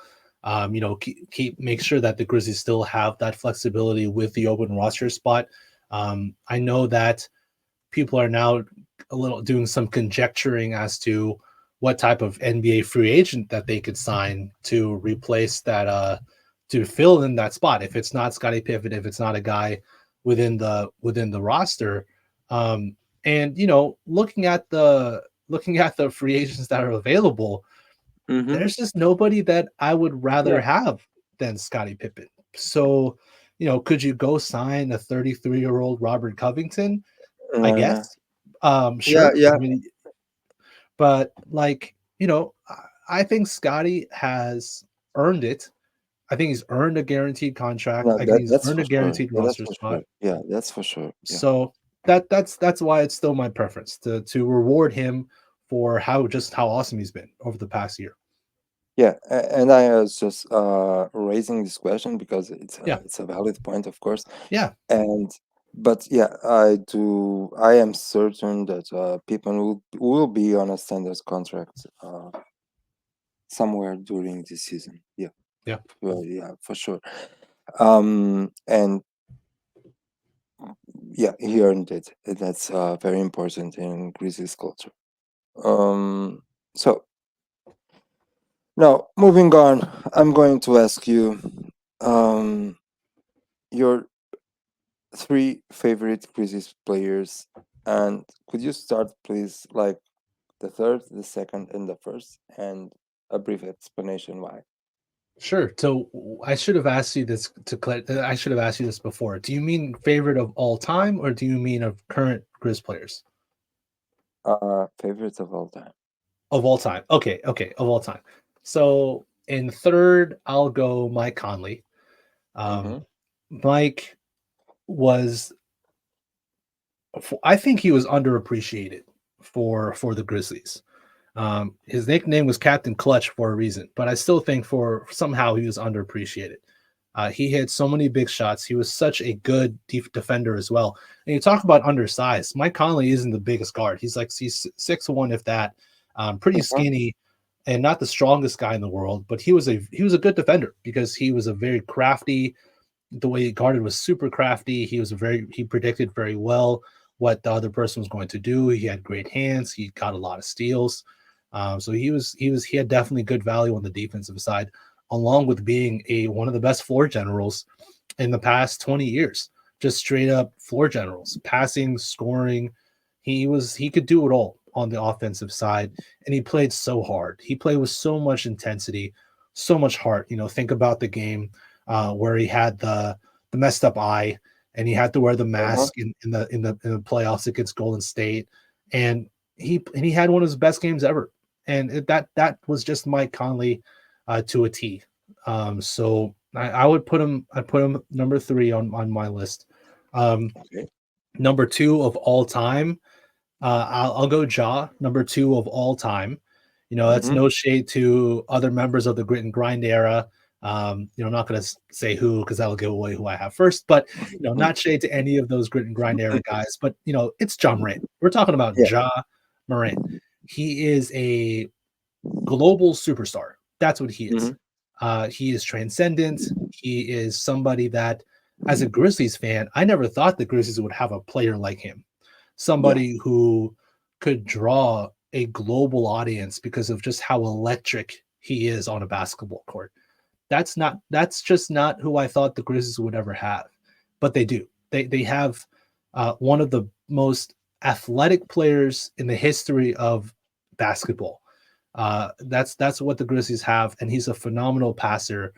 Keep make sure that the Grizzlies still have that flexibility with the open roster spot. I know that people are now a little doing some conjecturing as to what type of NBA free agent that they could sign to replace that, to fill in that spot. If it's not Scottie Pippen, if it's not a guy within the roster, um, and looking at the free agents that are available, mhm. there's just nobody that I would rather Yeah. have than Scottie Pippen. So, could you go sign a 33-year-old Robert Covington? I Uh, guess. yeah, Sure. yeah. I mean, but I think Scotty has earned it. I think he's earned a guaranteed contract. No, I think he's that's earned for a sure. guaranteed Yeah, that's roster for sure. spot. Yeah, that's for sure. Yeah. So that's why it's still my preference to reward him for how awesome he's been over the past year. Yeah, and I was just raising this question because Yeah. it's a valid point, of course. Yeah. And but yeah, I am certain that people will be on a standard contract somewhere during this season. Yeah. Yeah. Well, yeah, for sure. And Yeah, he earned it. That's very important in Grizzlies culture. Um, so now moving on, I'm going to ask you um, your three favorite Grizzlies players, and could you start, please, like the third, the second, and the first, and a brief explanation why. Sure. So I should have asked you this I should have asked you this before. Do you mean favorite of all time, or do you mean of current Grizz players Favorites of all time. of all time? Okay, okay, of all time. So in third, I'll go Mike Conley. Mm-hmm. Um, Mike was, I think he was underappreciated for the Grizzlies. His nickname was Captain Clutch for a reason, but I still think for somehow he was underappreciated. He hit so many big shots. He was such a good defender as well. And you talk about undersized. Mike Conley isn't the biggest guard. He's 6'1", if that. Pretty Uh-huh. skinny, and not the strongest guy in the world. But he was a good defender because he was a very crafty. The way he guarded was super crafty. He predicted very well what the other person was going to do. He had great hands. He got a lot of steals. So he had definitely good value on the defensive side, along with being a one of the best floor generals in the past 20 years. Just straight up floor generals, passing, scoring. He could do it all on the offensive side, and he played so hard. He played with so much intensity, so much heart. Think about the game where he had the messed up eye, and he had to wear the Uh-huh. mask in the playoffs against Golden State, and he had one of his best games ever, and that was just Mike Conley to a T. So I would put him. I put him number three on my list. Um, Okay. Number two of all time, I'll go Ja, number two of all time. That's Mm-hmm. no shade to other members of the grit and grind era. I'm not going to say who because that'll give away who I have first, but not shade to any of those grit and grind era guys. But it's Ja Morant. We're talking about Yeah. Ja Morant. He is a global superstar. That's what he is. Mm-hmm. He is transcendent. He is somebody that, as a Grizzlies fan, I never thought the Grizzlies would have a player like him, Yeah. somebody who could draw a global audience because of just how electric he is on a basketball court. That's just not who I thought the Grizzlies would ever have, but they do. They have one of the most athletic players in the history of basketball. That's what the Grizzlies have, and he's a phenomenal passer.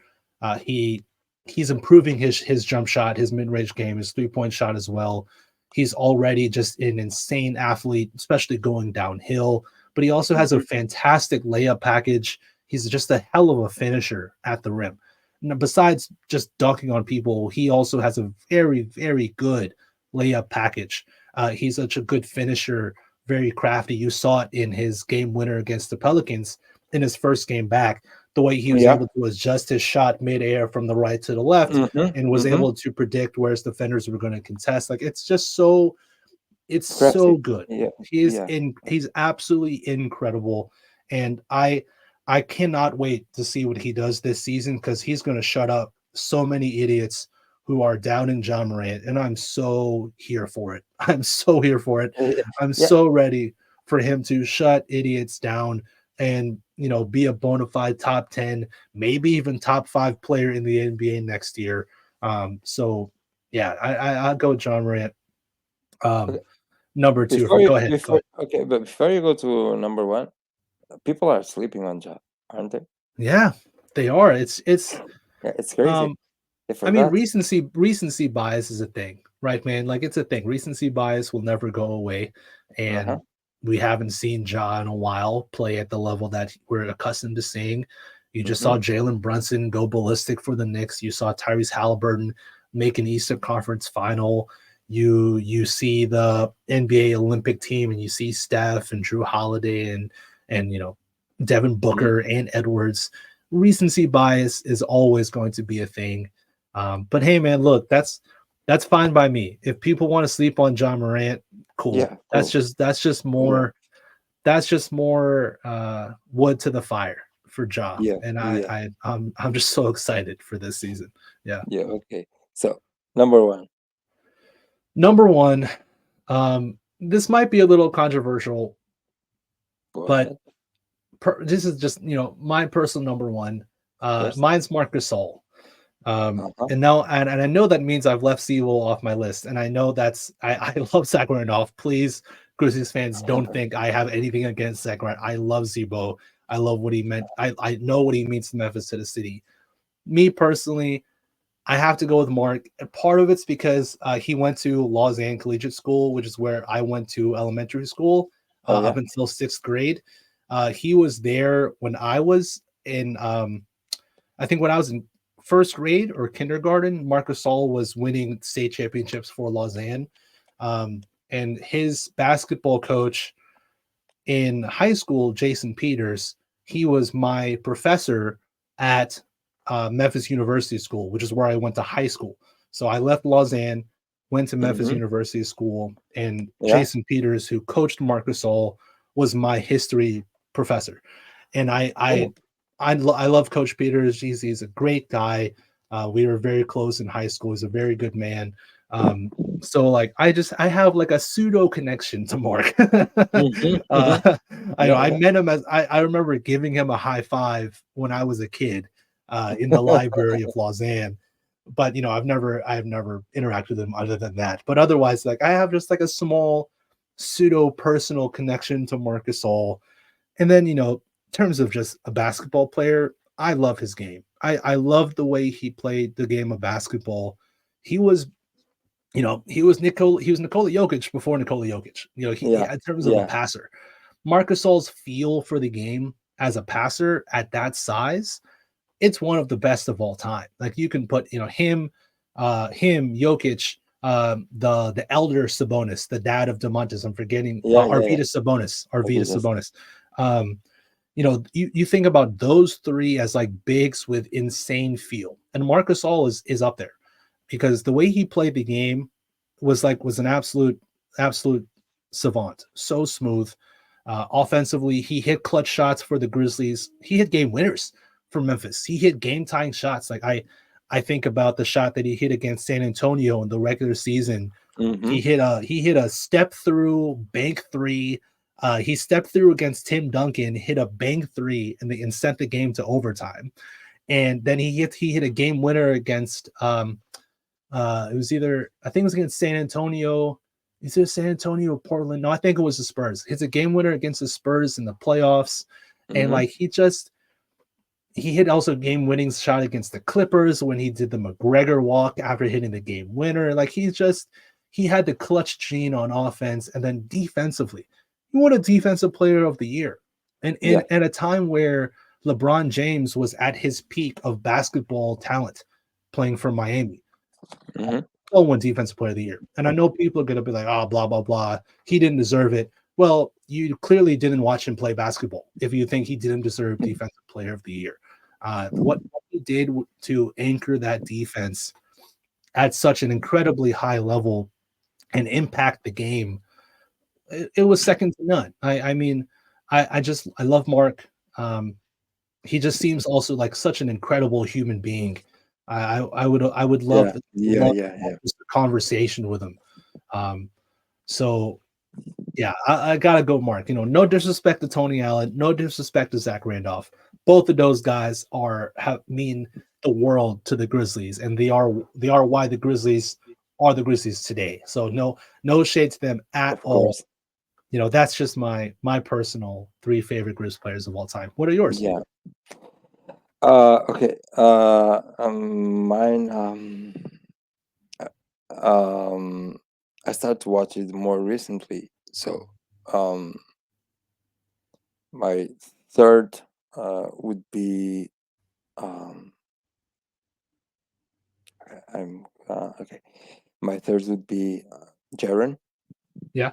He's improving his jump shot, his mid range game, his 3-point shot as well. He's already just an insane athlete, especially going downhill. But he also has a Mm-hmm. fantastic layup package. He's just a hell of a finisher at the rim. Now, besides just dunking on people, he also has a very, very good layup package. He's such a good finisher, very crafty. You saw it in his game winner against the Pelicans in his first game back, the way he was Yeah. able to adjust his shot midair from the right to the left Mm-hmm. and was Mm-hmm. able to predict where his defenders were going to contest. Like it's so Crafty. good. Yeah. He's Yeah. in he's absolutely incredible. And I cannot wait to see what he does this season because he's going to shut up so many idiots who are doubting John Morant, and I'm so here for it. I'm so here for it. Yeah. I'm Yeah. so ready for him to shut idiots down and be a bona fide top 10, maybe even top 5 player in the NBA next year. So yeah, I'll go with John Morant. Okay. Um, Number two. Before you Go ahead. Go before ahead. okay, but before you go to number one, people are sleeping on Ja, aren't they? Yeah, they are. It's Yeah, it's crazy. um They I mean, forgot. recency bias is a thing, right, man? Like it's a thing. Recency bias will never go away, Uh-huh. and we haven't seen Ja in a while play at the level that we're accustomed to seeing. You just Mm-hmm. saw Jalen Brunson go ballistic for the Knicks. You saw Tyrese Halliburton make an Eastern Conference Final. You see the NBA Olympic team, and you see Steph and Drew Holiday and Devin Mm-hmm. Booker and Edwards. Recency bias is always going to be a thing. But hey, man, look, that's fine by me. If people want to sleep on John Morant, cool. Yeah, That's cool. just that's just Yeah. more that's just more wood to the fire for Ja. Yeah. And Yeah. I'm just so excited for this season. Yeah. Yeah. Okay. So number one. Number one, this might be a little controversial, Go but ahead. this is just my personal number one. Of course. Mine's Marc Gasol. Uh-huh. And now, and I know that means I've left Sewell off my list, and I know I love Zach Randolph. Please, Grizzlies fans, don't think I have anything against Zach Randolph. I love Zebo. I love what he meant. I know what he means to Memphis, to the city. Me personally, I have to go with Mark. And part of it's because he went to Lausanne Collegiate School, which is where I went to elementary school Oh up yeah. until sixth grade. He was there when I was in, I think when I was in first grade or kindergarten. Marc Gasol was winning state championships for Lausanne. And his basketball coach in high school, Jason Peters, he was my professor at Memphis University School, which is where I went to high school. So I left Lausanne, went to Memphis Mm-hmm. University School, and Yeah. Jason Peters, who coached Marc Gasol, was my history professor. And Cool. I love Coach Peters. He's a great guy. We were very close in high school. He's a very good man. So like I have like a pseudo connection to Mark. Mm-hmm. Mm-hmm. uh, Yeah, I yeah. met him as I remember giving him a high five when I was a kid in the library of Lausanne. But I've never interacted with him other than that. But otherwise, like I have just like a small pseudo personal connection to Marc Gasol. And then in terms of just a basketball player, I love his game. I love the way he played the game of basketball. He was he was Nikola Jokic before Nikola Jokic. Yeah. In terms of a Yeah. passer, Marc Gasol's feel for the game as a passer at that size, it's one of the best of all time. Like you can put Jokic, the elder Sabonis, the dad of Demontis. I'm forgetting Yeah. Yeah. Yeah. Arvydas Sabonis. Arvydas Obvious. Sabonis. Um, you think about those three as like bigs with insane feel, and Marc Gasol is up there because the way he played the game was an absolute savant. So smooth. Offensively, he hit clutch shots for the Grizzlies. He hit game winners for Memphis. He hit game tying shots. Like I think about the shot that he hit against San Antonio in the regular season. Mm-hmm. He hit a step through bank three. He stepped through against Tim Duncan, hit a bank three, and sent the game to overtime. And then he hit a game winner against it was either I think it was against San Antonio. Is it San Antonio or Portland? No, I think it was the Spurs. It's a game winner against the Spurs in the playoffs. And Mm-hmm. like he hit also game winning shot against the Clippers when he did the McGregor walk after hitting the game winner. Like he had the clutch gene on offense, and then defensively, he won a defensive player of the year. And Yeah. in at a time where LeBron James was at his peak of basketball talent playing for Miami. Mm-hmm. Won defensive player of the year. And I know people are gonna be like, oh, blah, blah, blah. He didn't deserve it. Well, you clearly didn't watch him play basketball if you think he didn't deserve defensive player of the year. What he did to anchor that defense at such an incredibly high level and impact the game, it was second to none. I mean, I love Mark. He just seems also like such an incredible human being. I would Yeah. love Yeah. love Yeah. Yeah. just a conversation with him. Um, so yeah, I gotta go, Mark. No disrespect to Tony Allen, no disrespect to Zach Randolph. Both of those guys mean the world to the Grizzlies, and they are why the Grizzlies are the Grizzlies today. So no shade to them at Of all. course. That's just my personal three favorite Grizz players of all time. What are yours? Yeah. Okay. Mine. Um, I started to watch it more recently. So, my third would be um. I'm okay. My third would be Jaren. Yeah.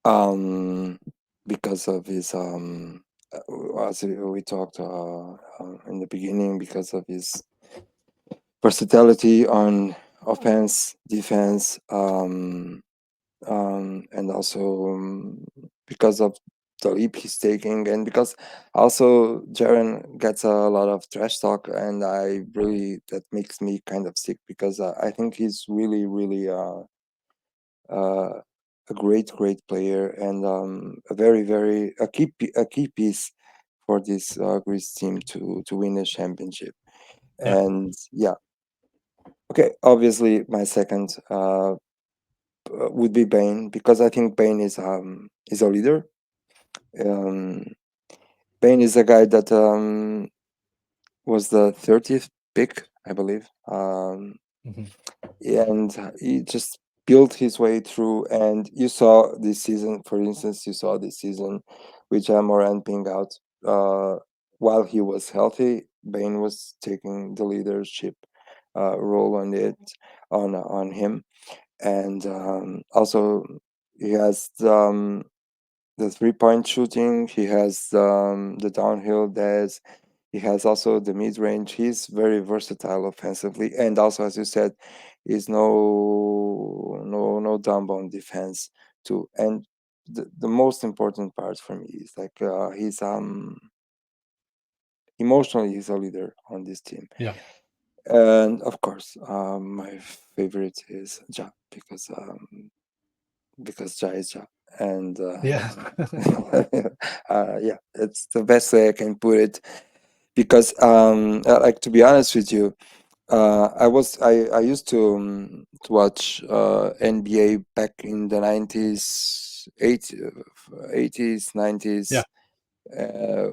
Um, because of his as we talked in the beginning, because of his versatility on offense, defense, and also because of the leap he's taking, and because also Jaren gets a lot of trash talk, and I really that makes me kind of sick because I think he's really really a great player and a very a key piece for this Greece team to win a championship. Yeah. And yeah, okay, obviously my second would be Bain because I think Bain is a leader. Um, Bain is a guy that was the 30th pick, I believe. Mhm. And he just built his way through. And you saw this season, for instance, you saw this season with Morant being out. While he was healthy, Bain was taking the leadership role on him, and also he has the 3-point shooting. He has the downhill dash. He has also the mid range. He's very versatile offensively, and also, as you said, is no dumb on defense too. And the most important part for me is like he's emotionally he's a leader on this team. Yeah. And of course, my favorite is Ja because Ja is Ja, and Yeah. yeah, it's the best way I can put it. Because like to be honest with you, I used to watch NBA back in the 90s, 80s, Yeah. 90s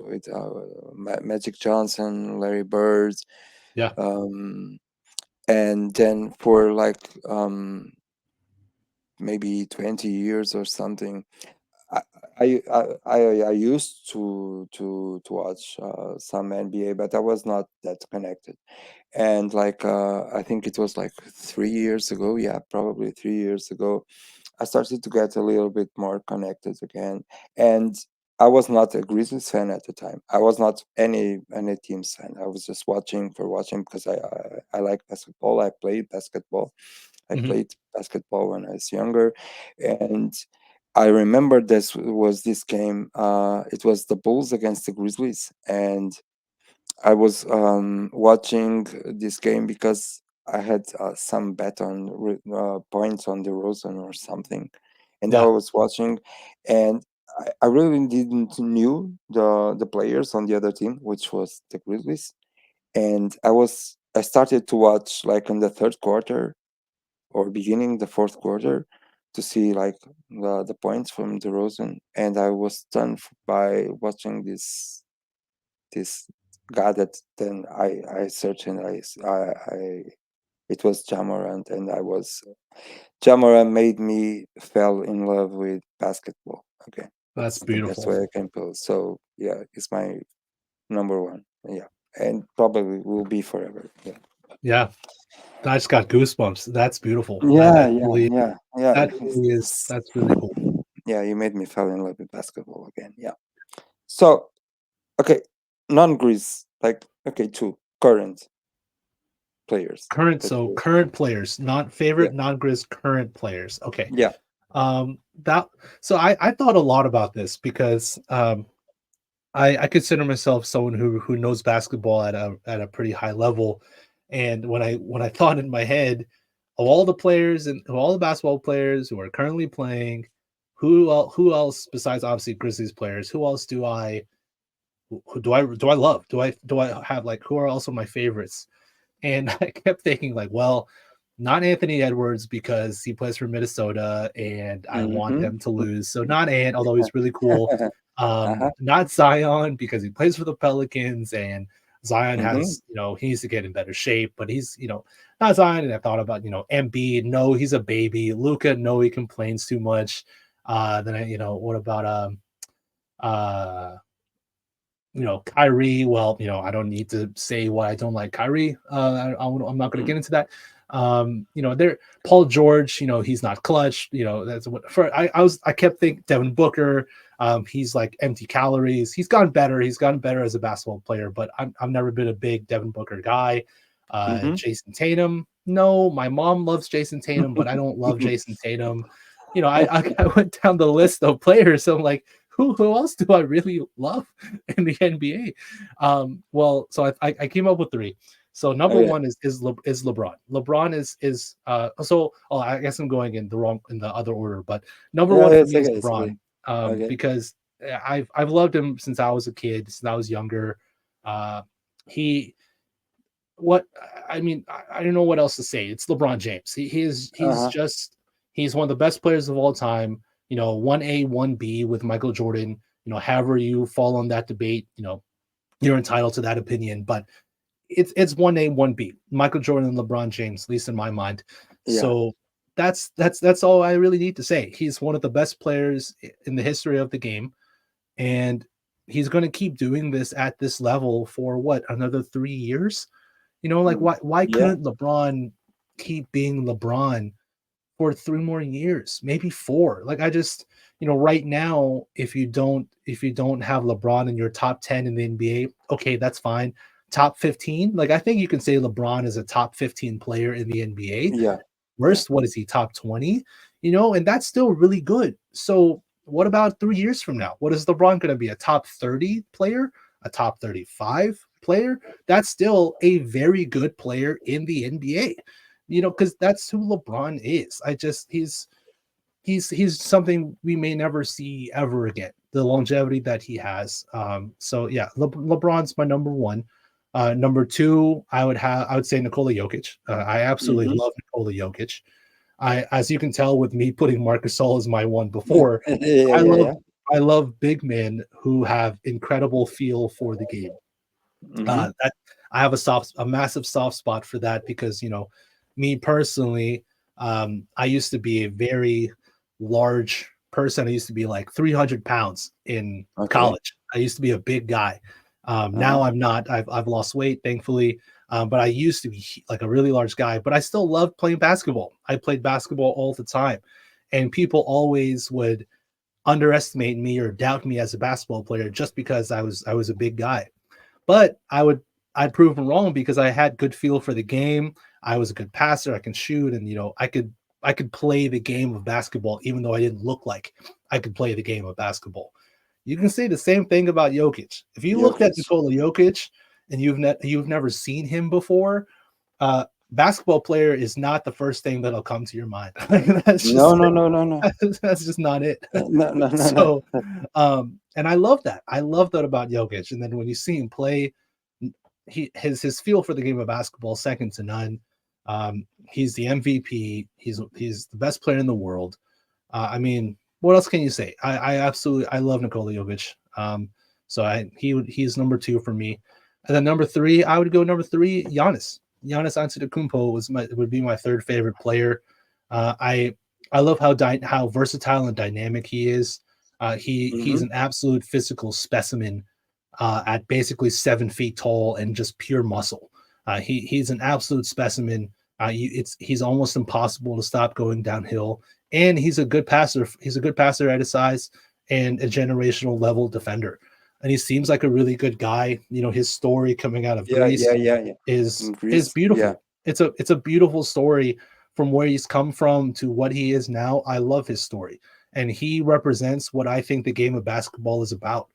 with Magic Johnson, Larry Bird, Yeah. um, and then for like maybe 20 years or something, I I used to watch some NBA, but I was not that connected. And like I think it was like 3 years ago, yeah, probably 3 years ago, I started to get a little bit more connected again. And I was not a Grizzlies fan at the time. I was not any team's fan. I was just watching for watching because I like basketball. I played basketball. I Mhm. played basketball when I was younger, and I remember this game. It was the Bulls against the Grizzlies, and I was watching this game because I had some bet on points on the Rosen or something, and I Yeah. was watching, and I really didn't knew the players on the other team, which was the Grizzlies, and I started to watch like in the third quarter or beginning the fourth quarter to see like the points from the Rosen, and I was stunned by watching this guy that then I searched and I it was Jamorant, and I was Jamorant made me fell in love with basketball again. That's That's the best beautiful. way I can put it. So yeah, it's my number one. Yeah, and probably will be forever. Yeah. Yeah. I just got goosebumps. That's beautiful. Yeah, yeah, yeah, yeah. That really is that's really cool. Yeah, you made me fall in love with basketball again. Yeah. So okay, non-Greece, like okay, two current players Current that so you current players, not yeah favorite, non-Grizz current players. Okay. yeah. That so I thought a lot about this because I consider myself someone who knows basketball at a pretty high level. And when I thought in my head of all the players and of all the basketball players who are currently playing, who else besides obviously Grizzlies players, who else who do I love? Do I have like who are also my favorites? And I kept thinking, like, well, not Anthony Edwards because he plays for Minnesota and I want Mm-hmm. them to lose. So not Ant, although he's really cool. Uh-huh. Not Zion because he plays for the Pelicans and Zion Mm-hmm. has, he needs to get in better shape, but he's, not Zion. And I thought about, Embiid. No, he's a baby. Luca, no, he complains too much. Then what about uh Kyrie, well, I don't need to say why I don't like Kyrie. I'm not going to get into that. There, Paul George, he's not clutch. That's what I kept thinking Devin Booker. He's like empty calories. He's gotten better. He's gotten better as a basketball player, but I've never been a big Devin Booker guy. Mm-hmm. Jason Tatum, no, my mom loves Jason Tatum, but I don't love Jason Tatum. I went down the list of players. So I'm like, who else do I really love in the NBA? Well, so I came up with three. So Oh number yeah. one is LeBron. LeBron so I guess I'm going in the other order, but number Yeah, one for it's me is okay. It's okay. LeBron, Okay. because I've loved him since I was a kid, since I was younger. He what I mean, I don't know what else to say. It's LeBron James. He's Uh-huh. just he's one of the best players of all time. 1A, 1B with Michael Jordan. However you fall on that debate, you're entitled to that opinion, but it's 1A, 1B. Michael Jordan and LeBron James, at least in my mind. Yeah. So that's all I really need to say. He's one of the best players in the history of the game, and he's going to keep doing this at this level for what, another 3 years? Like Mm. why Yeah. couldn't LeBron keep being LeBron for 3 more years, maybe four? Like I just, right now, if you don't have LeBron in your top 10 in the NBA, okay, that's fine. Top 15, like I think you can say LeBron is a top 15 player in the NBA. Yeah. Yeah. Worst, what is he, top 20? And that's still really good. So what about 3 years from now? What is LeBron going to be? A top 30 player? A top 35 player? That's still a very good player in the NBA. Because that's who LeBron is. He's something we may never see ever again. The longevity that he has. So yeah, LeBron's my number one. Number two, I would say Nikola Jokic. I absolutely Mm-hmm. love Nikola Jokic. As you can tell with me putting Marc Gasol as my one before, Yeah. Yeah. I love Yeah. I love big men who have incredible feel for the game. Mm-hmm. That I have a massive soft spot for that because me personally, I used to be a very large person. I used to be like 300 pounds in Okay. college. I used to be a big guy. Uh-huh. Now I'm not. I've lost weight, thankfully. But I used to be like a really large guy. But I still love playing basketball. I played basketball all the time, and people always would underestimate me or doubt me as a basketball player just because I was a big guy. But I'd prove them wrong because I had good feel for the game. I was a good passer. I can shoot, and I could play the game of basketball even though I didn't look like I could play the game of basketball. You can say the same thing about Jokic. If you looked at Jokic. Nikola Jokic and you've never seen him before, basketball player is not the first thing that'll come to your mind. That's No, just no, no, no, no. that's just not it. No, no, no, no. So, and I love that. I love that about Jokic. And then when you see him play, his feel for the game of basketball second to none. He's the MVP. He's the best player in the world. I mean, what else can you say? I love Nikola Jokic. So he's number two for me. And then number three, I would go number three, Giannis. Giannis Antetokounmpo would be my third favorite player. I love how versatile and dynamic he is. He's Mm-hmm. an absolute physical specimen at basically 7 feet tall and just pure muscle. He's an absolute specimen. He's almost impossible to stop going downhill, and he's a good passer. He's a good passer at his size and a generational level defender. And he seems like a really good guy. His story coming out of Yeah, yeah, Greece yeah, yeah. is In is Greece. Yeah. beautiful. It's a beautiful story from where he's come from to what he is now. I love his story, and he represents what I think the game of basketball is about.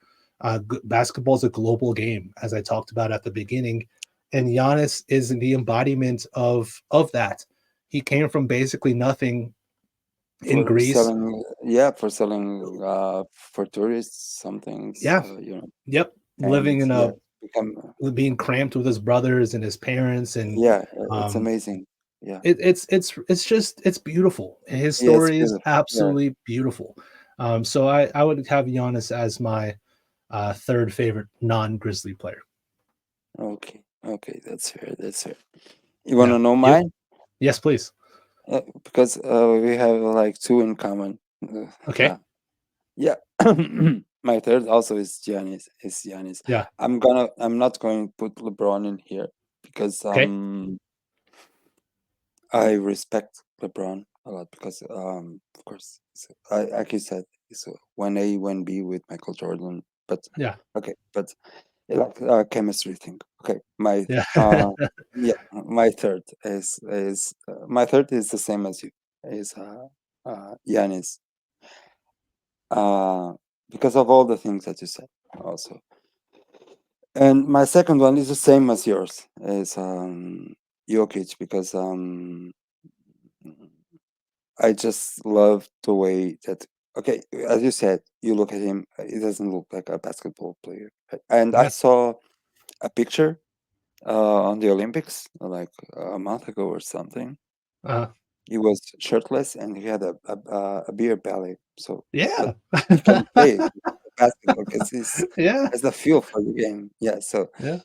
Basketball is a global game, as I talked about at the beginning, and Giannis is the embodiment of that. He came from basically nothing in For Greece. selling, yeah, for selling for tourists some things, Yeah, yep, and living in yeah, a become being cramped with his brothers and his parents, and yeah, it's um, amazing. Yeah. it's beautiful. His Yeah, it's story is beautiful. Yeah. absolutely beautiful. So I would have Giannis as my third favorite non-Grizzly player. Okay. Okay, that's fair. That's fair. You want Yeah, to know you? mine? Yes, please. Because we have like two in common. Okay. Yeah. Yeah. My third also is Giannis. Is Giannis. Yeah. I'm not going to put LeBron in here because Okay. I respect LeBron a lot because of course like you said it's a 1A 1B with Michael Jordan, but Yeah. okay, but like chemistry thing. Okay, Yeah. yeah, my third is the same as you, is Giannis, uh because of all the things that you said also. And my second one is the same as yours, is Jokic, because I just love the way that, okay, as you said, you look at him, he doesn't look like a basketball player. And I Yeah. saw a picture on the Olympics like a month ago or something. Uh, He was shirtless and he had a beer belly. So, but yeah. he can play basketball because he's Yeah. has the feel for the game. Yeah. So, Yeah.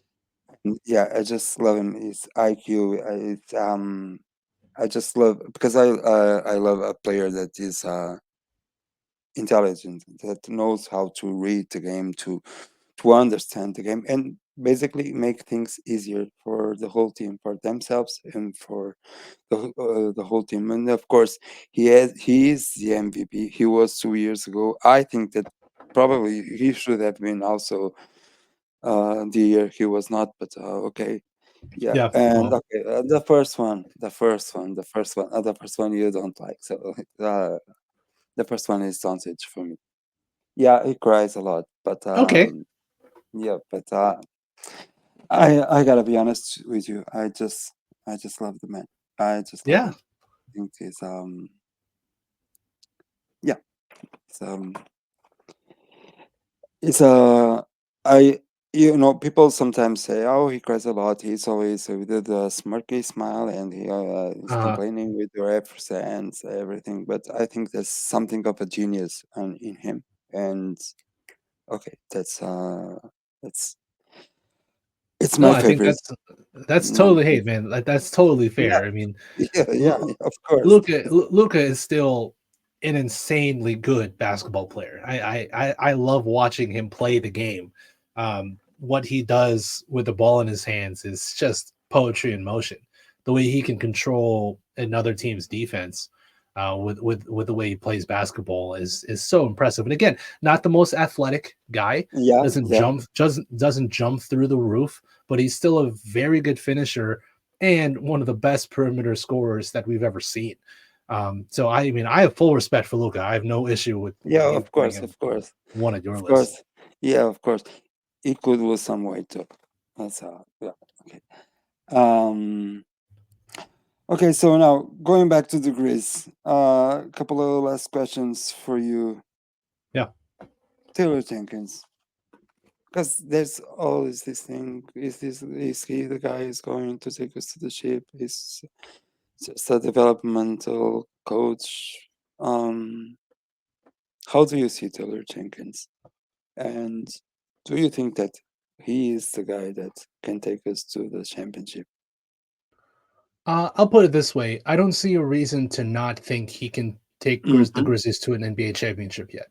yeah, I just love him. His IQ. I just love, because I love a player that is intelligent, that knows how to read the game, to understand the game, and basically make things easier for the whole team, for themselves, and for the whole team. And of course, he is the MVP. He was 2 years ago. I think that probably he should have been also the year he was not. But okay, yeah. Yeah. And Well, okay, the first one you don't like. So the first one is Doncic for me. Yeah, he cries a lot, but okay. yeah, but I gotta be honest with you. I just love the man. I just love Yeah. him. I think yeah, it's it's I people sometimes say, oh, he cries a lot. He's always with the smirky smile, and he is Uh, complaining with the refs and everything. But I think there's something of a genius in him. And okay, that's it's no, my I think favorite. that's No, totally, hey man, like that's totally yeah, fair. I mean, yeah, yeah, Lu- of course. Luca is still an insanely good basketball player. I love watching him play the game. What he does with the ball in his hands is just poetry in motion. The way he can control another team's defense with the way he plays basketball is so impressive. And again, not the most athletic guy, Yeah, doesn't yeah, doesn't jump through the roof, but he's still a very good finisher and one of the best perimeter scorers that we've ever seen. So I mean, I have full respect for Luca. I have no issue with yeah. you Of putting course, him of course, one on your of list. course. Yeah, of course. It could lose some weight too. That's yeah. Okay. Um. Okay. So now going back to the Grizz, a couple of last questions for you, Yeah. Taylor Jenkins, because there's always this thing: is he the guy who's going to take us to the ship? Is just a developmental coach? How do you see Taylor Jenkins? And do you think that he is the guy that can take us to the championship? I'll put it this way: I don't see a reason to not think he can take the Mm-hmm. Grizzlies to an NBA championship yet.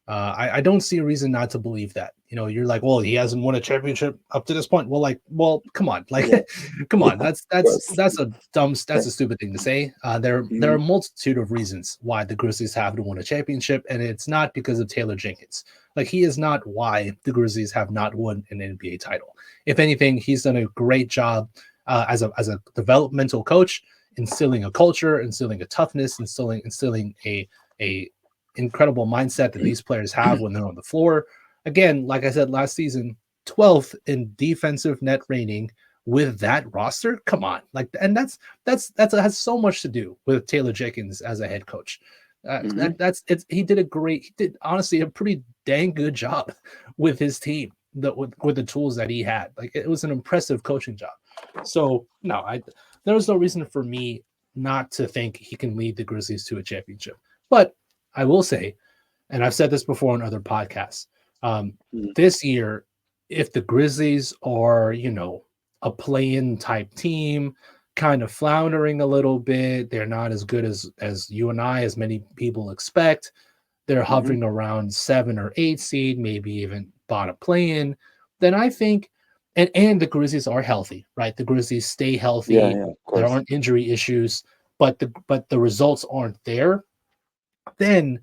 I don't see a reason not to believe that. You know, you're like, well, he hasn't won a championship up to this point. Well, like, well, come on, like, Yeah, come yeah, on. of That's course. that's a Yeah. that's a stupid thing to say. There are Mm-hmm. a multitude of reasons why the Grizzlies have to win a championship, and it's not because of Taylor Jenkins. Like, he is not why the Grizzlies have not won an NBA title. If anything, he's done a great job as a developmental coach, instilling a culture, instilling a toughness, instilling a incredible mindset that these players have when they're on the floor. Again, like I said last season, 12th in defensive net rating with that roster. Come on, like, and that's has so much to do with Taylor Jenkins as a head coach. Mm-hmm. He did he did honestly a pretty dang good job with his team, with the tools that he had. Like, it was an impressive coaching job. So no, there was no reason for me not to think he can lead the Grizzlies to a championship. But I will say, and I've said this before on other podcasts, um, this year, if the Grizzlies are, a play-in type team, kind of floundering a little bit, they're not as good as you and I, as many people expect. They're Mm-hmm. hovering around 7 or 8 seed, maybe even bottom play-in. Then I think, and the Grizzlies are healthy, right? The Grizzlies stay Yeah, healthy. yeah, of There course. aren't injury issues, but the results aren't there. Then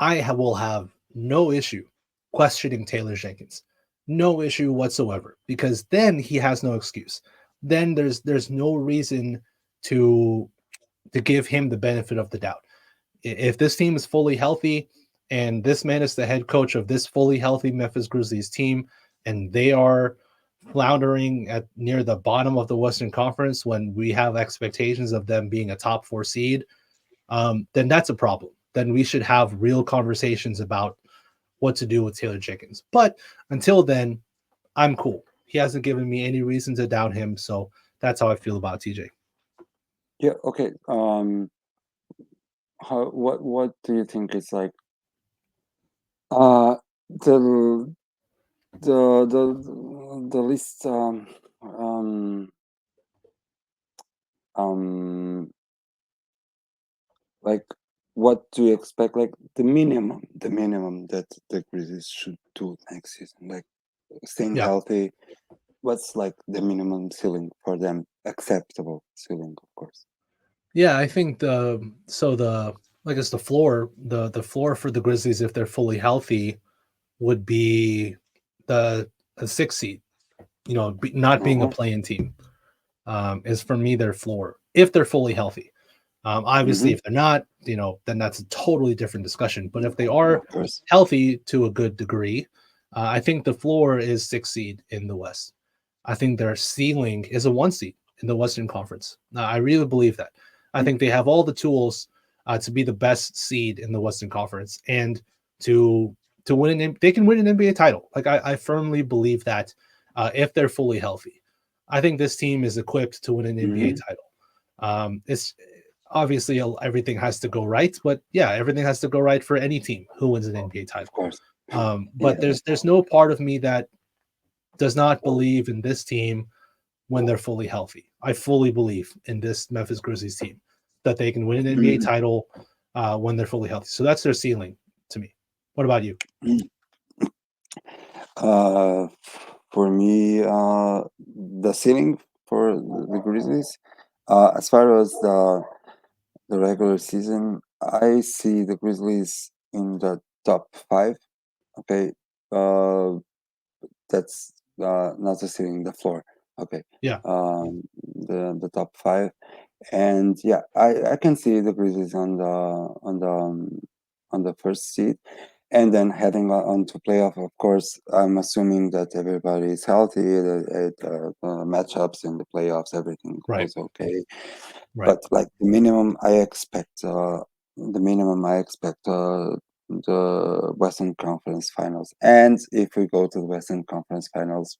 will have no issue questioning Taylor Jenkins. No issue whatsoever, because then he has no excuse. Then there's no reason to give him the benefit of the doubt. If this team is fully healthy And this man is the head coach of this fully healthy Memphis Grizzlies team, and they are floundering at near the bottom of the Western Conference when we have expectations of them being a top 4 seed. Then that's a problem. Then we should have real conversations about what to do with Taylor Jenkins. But until then, I'm cool. He hasn't given me any reason to doubt him, so that's how I feel about TJ. Yeah. Okay. How? What do you think is like? The the least um um like what do you expect, like the minimum that the Grizzlies should do next season, like staying Yeah. healthy? What's like the minimum ceiling for them, acceptable ceiling, of course? Yeah, I think the I guess the floor for the Grizzlies if they're fully healthy would be the a 6 seed. Not being a Uh-huh. playing team is for me their floor if they're fully healthy. Obviously, Mm-hmm. if they're not, then that's a totally different discussion. But if they are Of course. healthy to a good degree, I think the floor is 6 seed in the West. I think their ceiling is a 1 seed in the Western Conference. I really believe that. I think they have all the tools to be the best seed in the Western Conference and to win they can win an NBA title. Like I firmly believe that if they're fully healthy, I think this team is equipped to win an NBA Mm-hmm. title. It's obviously everything has to go right, but yeah, everything has to go right for any team who wins an NBA Of title. course. But Yeah. there's no part of me that does not believe in this team when they're fully healthy. I fully believe in this Memphis Grizzlies team that they can win an NBA Mhm. title when they're fully healthy. So that's their ceiling to me. What about you? uh for me, the ceiling for the Grizzlies, as far as the regular season, I see the Grizzlies in the top five. Okay. Uh, that's not the ceiling, the floor. Okay. Yeah, The top five, and yeah, I can see the Grizzlies on the first seat, and then heading on to playoff. Of course, I'm assuming that everybody is healthy, the matchups in the playoffs, everything right, goes okay. right. But like the minimum I expect the Western Conference Finals. And if we go to the Western Conference Finals,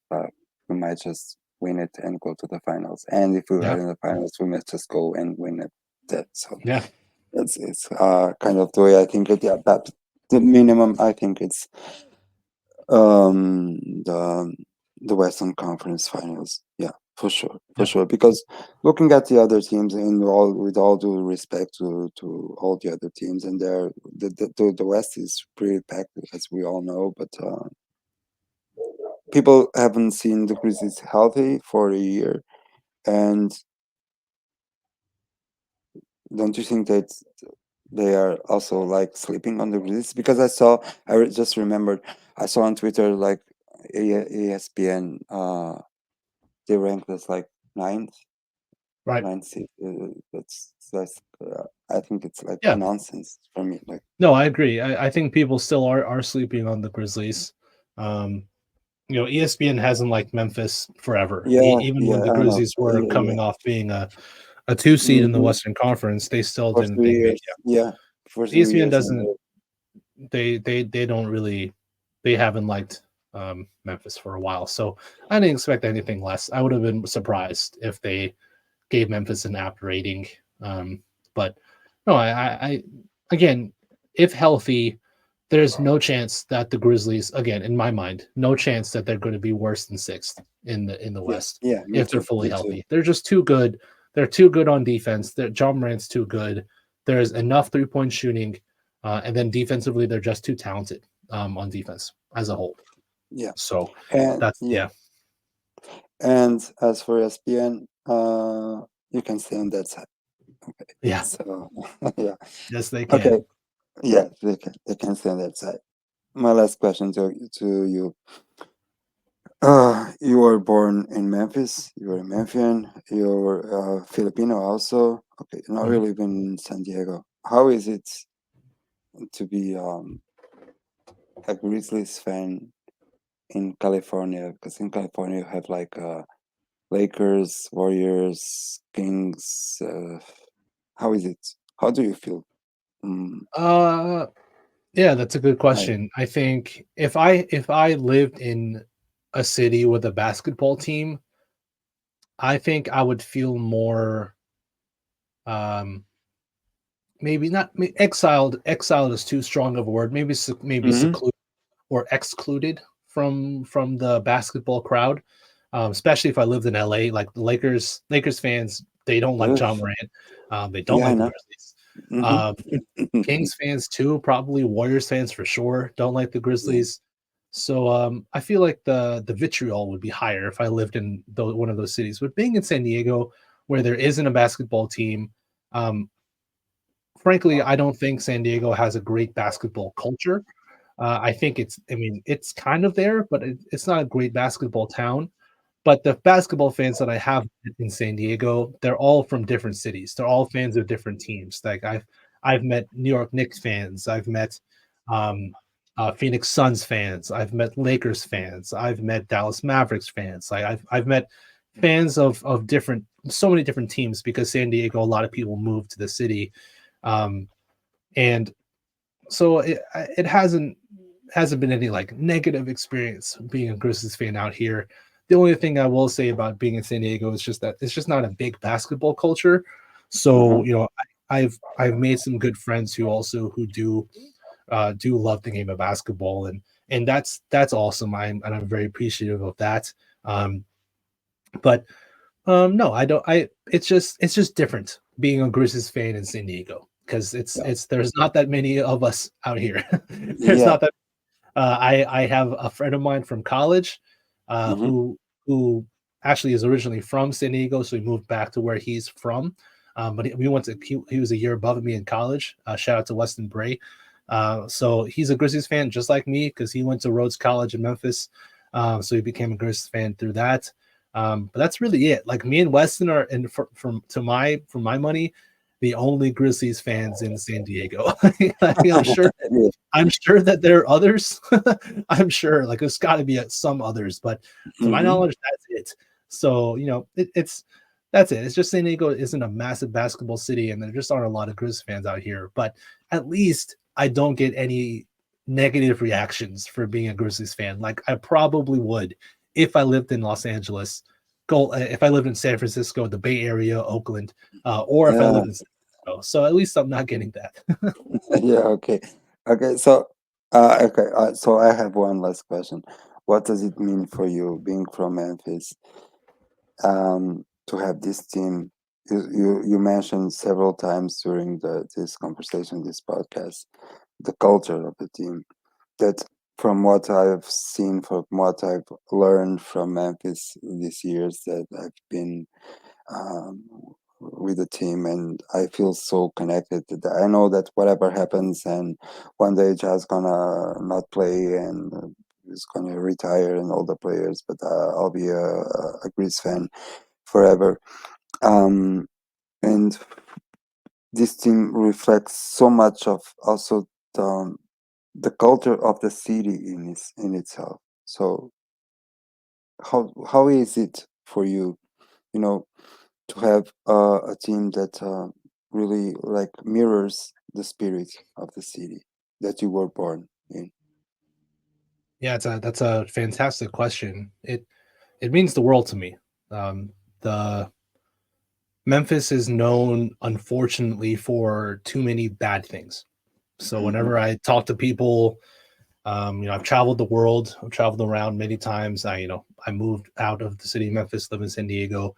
we might just win it and go to the finals. And if we Yeah, are in the finals, we might just go and win it. That so yeah, it's kind of the way I think it. Yeah, but the minimum I think it's um the the Western Conference Finals. Yeah, for yeah, sure. Because looking at the other teams, and all with all due respect to all the other teams, and the West is pretty packed, as we all know. But people haven't seen the Grizzlies healthy for a year, and don't you think that they are also like sleeping on the Grizzlies? Because just remembered, I saw on Twitter like ESPN, they ranked us like ninth, right. ninth seed. That's I think it's like Yeah. nonsense for me. Like, No, I agree. I think people still are sleeping on the Grizzlies. Um, ESPN hasn't liked Memphis forever. yeah, Even when yeah, the I know. Grizzlies were Yeah, yeah. coming off being a 2 seed in the Hmm. Western Conference, they still For didn't three think they. years, yeah, for Yeah. 3 years, ESPN and doesn't. They don't really. They haven't liked Memphis for a while, so I didn't expect anything less. I would have been surprised if they gave Memphis an apt rating. But no, I again, if healthy, there's no chance that the Grizzlies, again, in my mind, no chance that they're going to be worse than sixth in the yeah, West yeah, me if they're too, fully me too. healthy. They're just too good. They're too good on defense. John Morant's too good. There's enough 3-point shooting, and then defensively, they're just too talented on defense as a whole. Yeah, So and that's yeah, yeah, and as for ESPN, you can stay on that side. Okay, yeah, so yeah, yes, they can. okay, yeah, they can stay on that side. My last question to you. You were born in Memphis. You were a Memphian. You're Filipino also. Okay, now you Mhm. live in San Diego. How is it to be? a Grizzlies fan in California, because in California you have like Lakers, Warriors, Kings. How is it? How do you feel? Mm, Uh, yeah, that's a good I, question. I think if I lived in a city with a basketball team, I think I would feel more um maybe not exiled. Exiled is too strong of a word. Maybe maybe hmm secluded or excluded from the basketball crowd. Especially if I lived in LA, like the Lakers fans, they don't like John Morant. They don't Yeah, I like the know. Grizzlies. hmm Um, Kings fans too, probably Warriors fans for sure, don't like the Yeah. Grizzlies. So I feel like the vitriol would be higher if I lived in one of those cities. But being in San Diego, where there isn't a basketball team, um, frankly, I don't think San Diego has a great basketball culture. I think I mean, it's kind of there, but it's not a great basketball town. But the basketball fans that I have met in San Diego, they're all from different cities. They're all fans of different teams. Like I've met New York Knicks fans. I've met um, Phoenix Suns fans. I've met Lakers fans. I've met Dallas Mavericks fans. Like I've met fans of different so many different teams because San Diego, a lot of people moved to the city, um, and so it hasn't been any like negative experience being a Grizzlies fan out here. The only thing I will say about being in San Diego is just that it's just not a big basketball culture. Uh-huh. So I've made some good friends who do love the game of basketball, and that's awesome. I'm very appreciative of that. Um, but no, I don't. It's just different being a Grizzlies fan in San Diego because Yeah. it's there's not that many of us out here. There's Yeah. not that. I have a friend of mine from college, uh, hmm who who actually is originally from San Diego, so he moved back to where he's from. But we went to he was a year above me in college. Shout out to Weston Bray. So he's a Grizzlies fan just like me because he went to Rhodes College in Memphis. So he became a Grizzlies fan through that. But that's really it. Like me and Weston are, and for my money, the only Grizzlies fans in San Diego. I'm sure yeah. I'm sure that there are others. I'm sure, like there's got to be some others, but to my hmm knowledge, that's it. So it's that's it. It's just San Diego isn't a massive basketball city, and there just aren't a lot of Grizz fans out here. But at least I don't get any negative reactions for being a Grizzlies fan. Like I probably would if I lived in Los Angeles, go if I lived in San Francisco, the Bay Area, Oakland, or if I Yeah. lived in San Francisco. So at least I'm not getting that. Yeah. Okay. Okay. So, okay. So I have one last question. What does it mean for you being from Memphis, to have this team? You mentioned several times during this conversation, this podcast, the culture of the team. That from what I've seen, from what I've learned from Memphis these years that I've been um, with the team, and I feel so connected to that. I know that whatever happens, and one day Jazz gonna not play and is gonna retire, and all the players, but I'll be a Grizz fan forever. Um, and this team reflects so much of also the, the culture of the city in itself. So how is it for you, you know, to have a team that really like mirrors the spirit of the city that you were born in? Yeah, that's a fantastic question. It means the world to me. The Memphis is known, unfortunately, for too many bad things. So hmm whenever I talk to people, I've traveled the world, I've traveled around many times. I moved out of the city of Memphis, live in San Diego.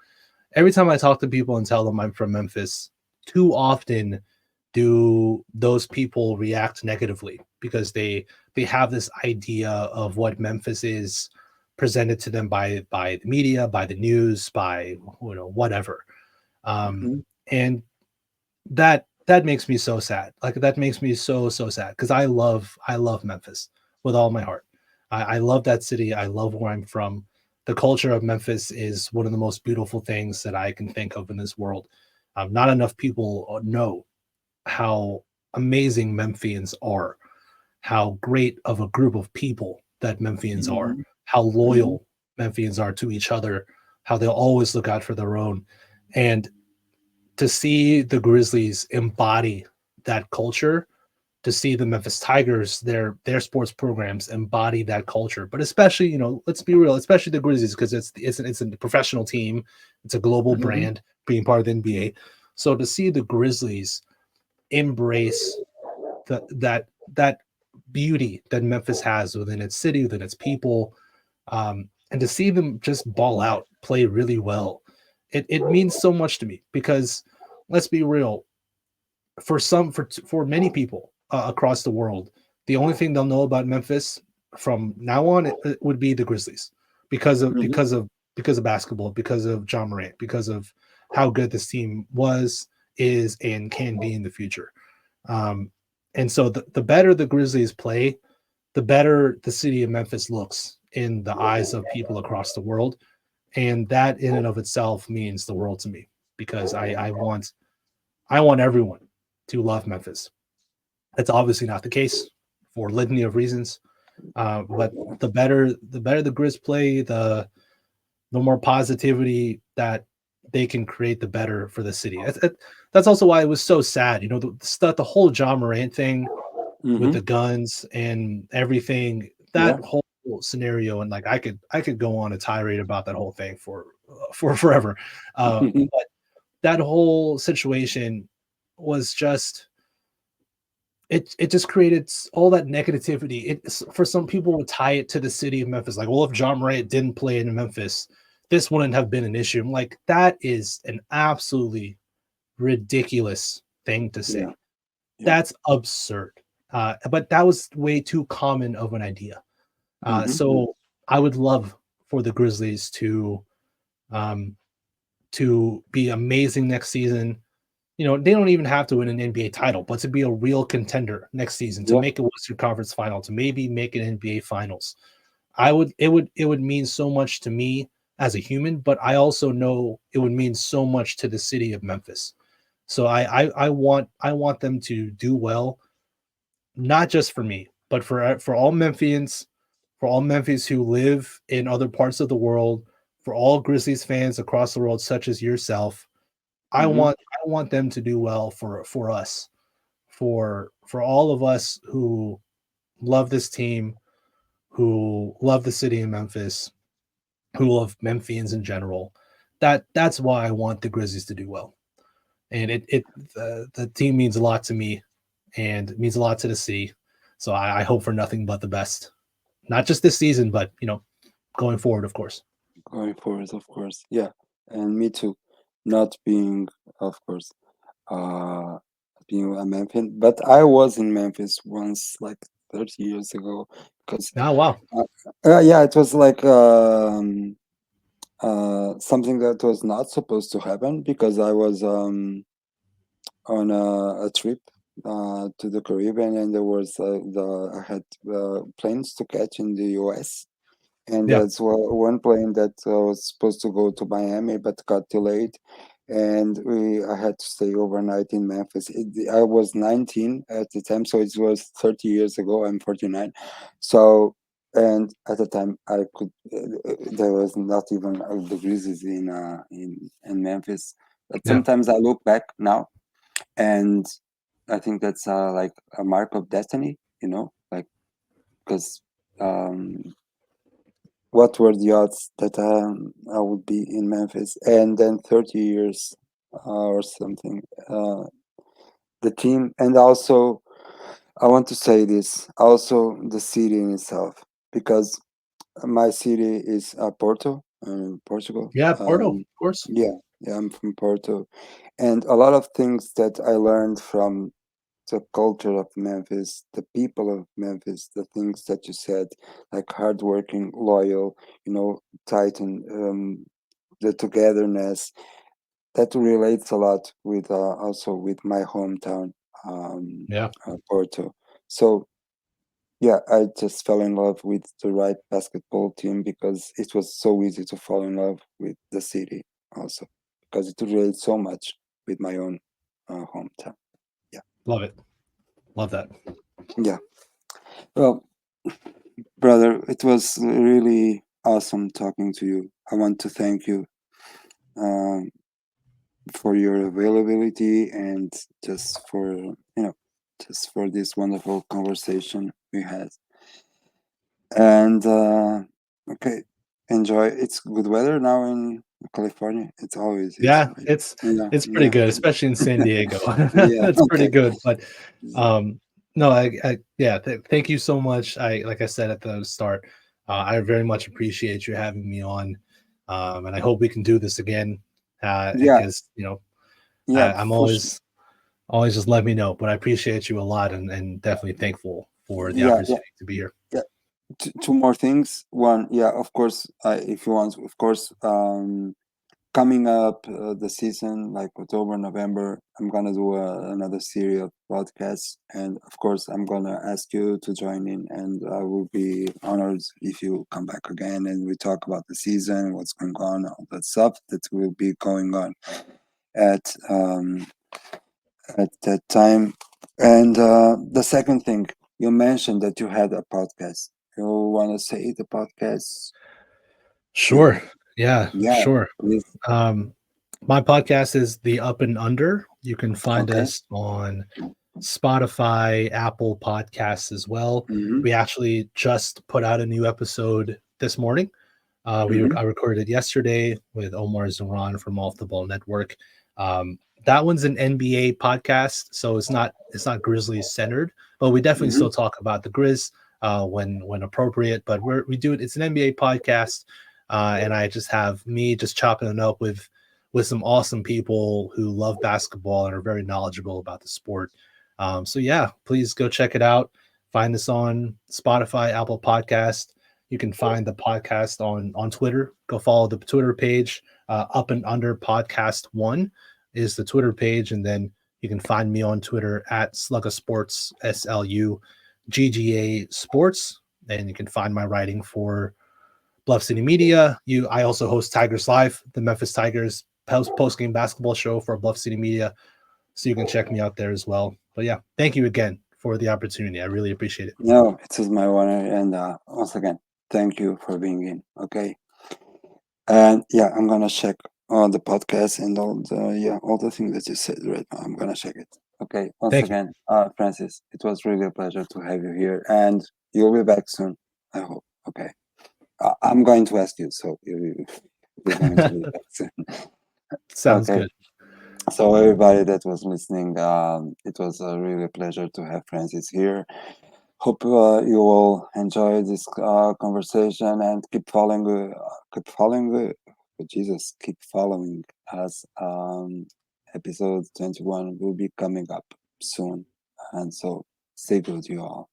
Every time I talk to people and tell them I'm from Memphis, too often do those people react negatively because they have this idea of what Memphis is presented to them by the media, by the news, by whatever. hmm And that makes me so sad. Like that makes me so sad because I love Memphis with all my heart. I love that city. I love where I'm from. The culture of Memphis is one of the most beautiful things that I can think of in this world. Not enough people know how amazing Memphians are. how great of a group of people that Memphians are, Mhm. how Mhm. loyal Memphians are to each other, how they'll always look out for their own. And to see the Grizzlies embody that culture, to see the Memphis Tigers, their sports programs embody that culture. But especially, let's be real, especially the Grizzlies, because it's a professional team, it's a global Mhm. brand, being part of the NBA. So to see the Grizzlies embrace that beauty that Memphis has within its city, within its people, and to see them just ball out, play really well, it means so much to me because let's be real, for many people across the world, the only thing they'll know about Memphis from now on it would be the Grizzlies because of Mhm. because of because of basketball, because of John Morant, because of how good this team was, is, and can be in the future. Um, and so the better the Grizzlies play, the better the city of Memphis looks in the eyes of people across the world. And that in and of itself means the world to me because I want everyone to love Memphis. That's obviously not the case for a litany of reasons. But the better the Grizz play, the more positivity that they can create, the better for the city. That's also why it was so sad. The whole John Morant thing with Mhm. the guns and everything, Yeah. that whole scenario, and like I could go on a tirade about that whole thing for forever. But that whole situation was just it just created all that negativity. For some people would tie it to the city of Memphis, like, well, if John Morant didn't play in Memphis, this wouldn't have been an issue. I'm like, that is an absolutely ridiculous thing to Yeah. say. Yeah. That's absurd. But that was way too common of an idea. Mhm. So I would love for the Grizzlies um, to be amazing next season. They don't even have to win an NBA title, but to be a real contender next season, to Yeah. make a Western Conference final, to maybe make an NBA finals. It would mean so much to me as a human, but I also know it would mean so much to the city of Memphis. So I want them to do well, not just for me, but for all Memphians, for all Memphis who live in other parts of the world, for all Grizzlies fans across the world, such as yourself. I Mhm. want I want them to do well for us, for all of us who love this team, who love the city of Memphis, who love Memphians in general. That's why I want the Grizzlies to do well. And the team means a lot to me, and it means a lot to the city. So I hope for nothing but the best, not just this season, but going forward, of course. Going forward, of course. Yeah. And me too. Not being, of course, uh, being a Memphis, but I was in Memphis once, like 30 years ago, because Oh wow, uh, yeah, it was like something that was not supposed to happen because I was on a trip to the Caribbean, and there was I had planes to catch in the US, and yeah, there's one plane that was supposed to go to Miami but got delayed, and I had to stay overnight in Memphis. I was 19 at the time, so it was 30 years ago. I'm 49, so. And at the time, I could. There was not even the Grizzlies in Memphis. But yeah. sometimes I look back now, and I think that's like a mark of destiny, like because um, what were the odds that I would be in Memphis, and then 30 years or something. The team, and also I want to say this, also the city in itself, because my city is Porto, Portugal. Yeah, Porto, of course. Yeah, yeah, I'm from Porto, and a lot of things that I learned from the culture of Memphis, the people of Memphis, the things that you said, like hardworking, loyal, Titan, the togetherness, that relates a lot with also with my hometown, Yeah, Porto. So yeah, I just fell in love with the right basketball team because it was so easy to fall in love with the city also because it relates so much with my own hometown. Yeah, love it. Love that. yeah. Well, brother, it was really awesome talking to you. I want to thank you um, for your availability and just for just for this wonderful conversation we had. And okay, enjoy. It's good weather now in California. It's always is, Yeah, right? it's Yeah, it's pretty yeah, good, especially in San Diego. yeah. It's pretty Okay. good, but no, yeah, thank you so much. Like I said at the start, I very much appreciate you having me on, and I hope we can do this again. Yeah, Because yeah, I'm for sure. always just let me know. But I appreciate you a lot, and definitely thankful for the Yeah, yeah, opportunity to be here. yeah. Two more things. One, yeah, of course, if you want, of course, coming up the season, like October, November, I'm gonna do another series of podcasts, and of course, I'm gonna ask you to join in, and I will be honored if you come back again and we talk about the season, what's going on, all that stuff that will be going on at um, at that time. And the second thing, you mentioned that you had a podcast. You want to say the podcast? Yeah, Sure. Yeah, yeah, sure. please. Um, my podcast is The Up and Under. You can find Okay. us on Spotify, Apple Podcasts as well. Mm-hmm. We actually just put out a new episode this morning. Mm-hmm. I recorded it yesterday with Omar Zaran from Off the Ball Network. That one's an NBA podcast, so it's not Grizzlies centered, but we definitely Mm-hmm. still talk about the Grizz when appropriate. But we do it. It's an NBA podcast, and I just have me just chopping it up with some awesome people who love basketball and are very knowledgeable about the sport. So yeah, please go check it out. Find us on Spotify, Apple Podcast. You can find the podcast on Twitter. Go follow the Twitter page. Up and Under Podcast One is the Twitter page, and then you can find me on Twitter at Slugga Sports SLUGGA Sports, and you can find my writing for Bluff City Media. I also host Tigers Live, the Memphis Tigers post game basketball show for Bluff City Media, so you can check me out there as well. But yeah, thank you again for the opportunity. I really appreciate it. No, it is my honor, and once again, thank you for being in. Okay, and yeah, I'm gonna check all the podcast and all the things that you said right now. I'm gonna check it. Okay, once Thank you. again, Francis, it was really a pleasure to have you here, and you'll be back soon. I hope. Okay, I'm going to ask you, so you're going to be back soon. Sounds Okay. good. So everybody that was listening, it was a really pleasure to have Francis here. Hope you all enjoy this conversation and Jesus, keep following us. Episode 21 will be coming up soon, and so stay good, you all.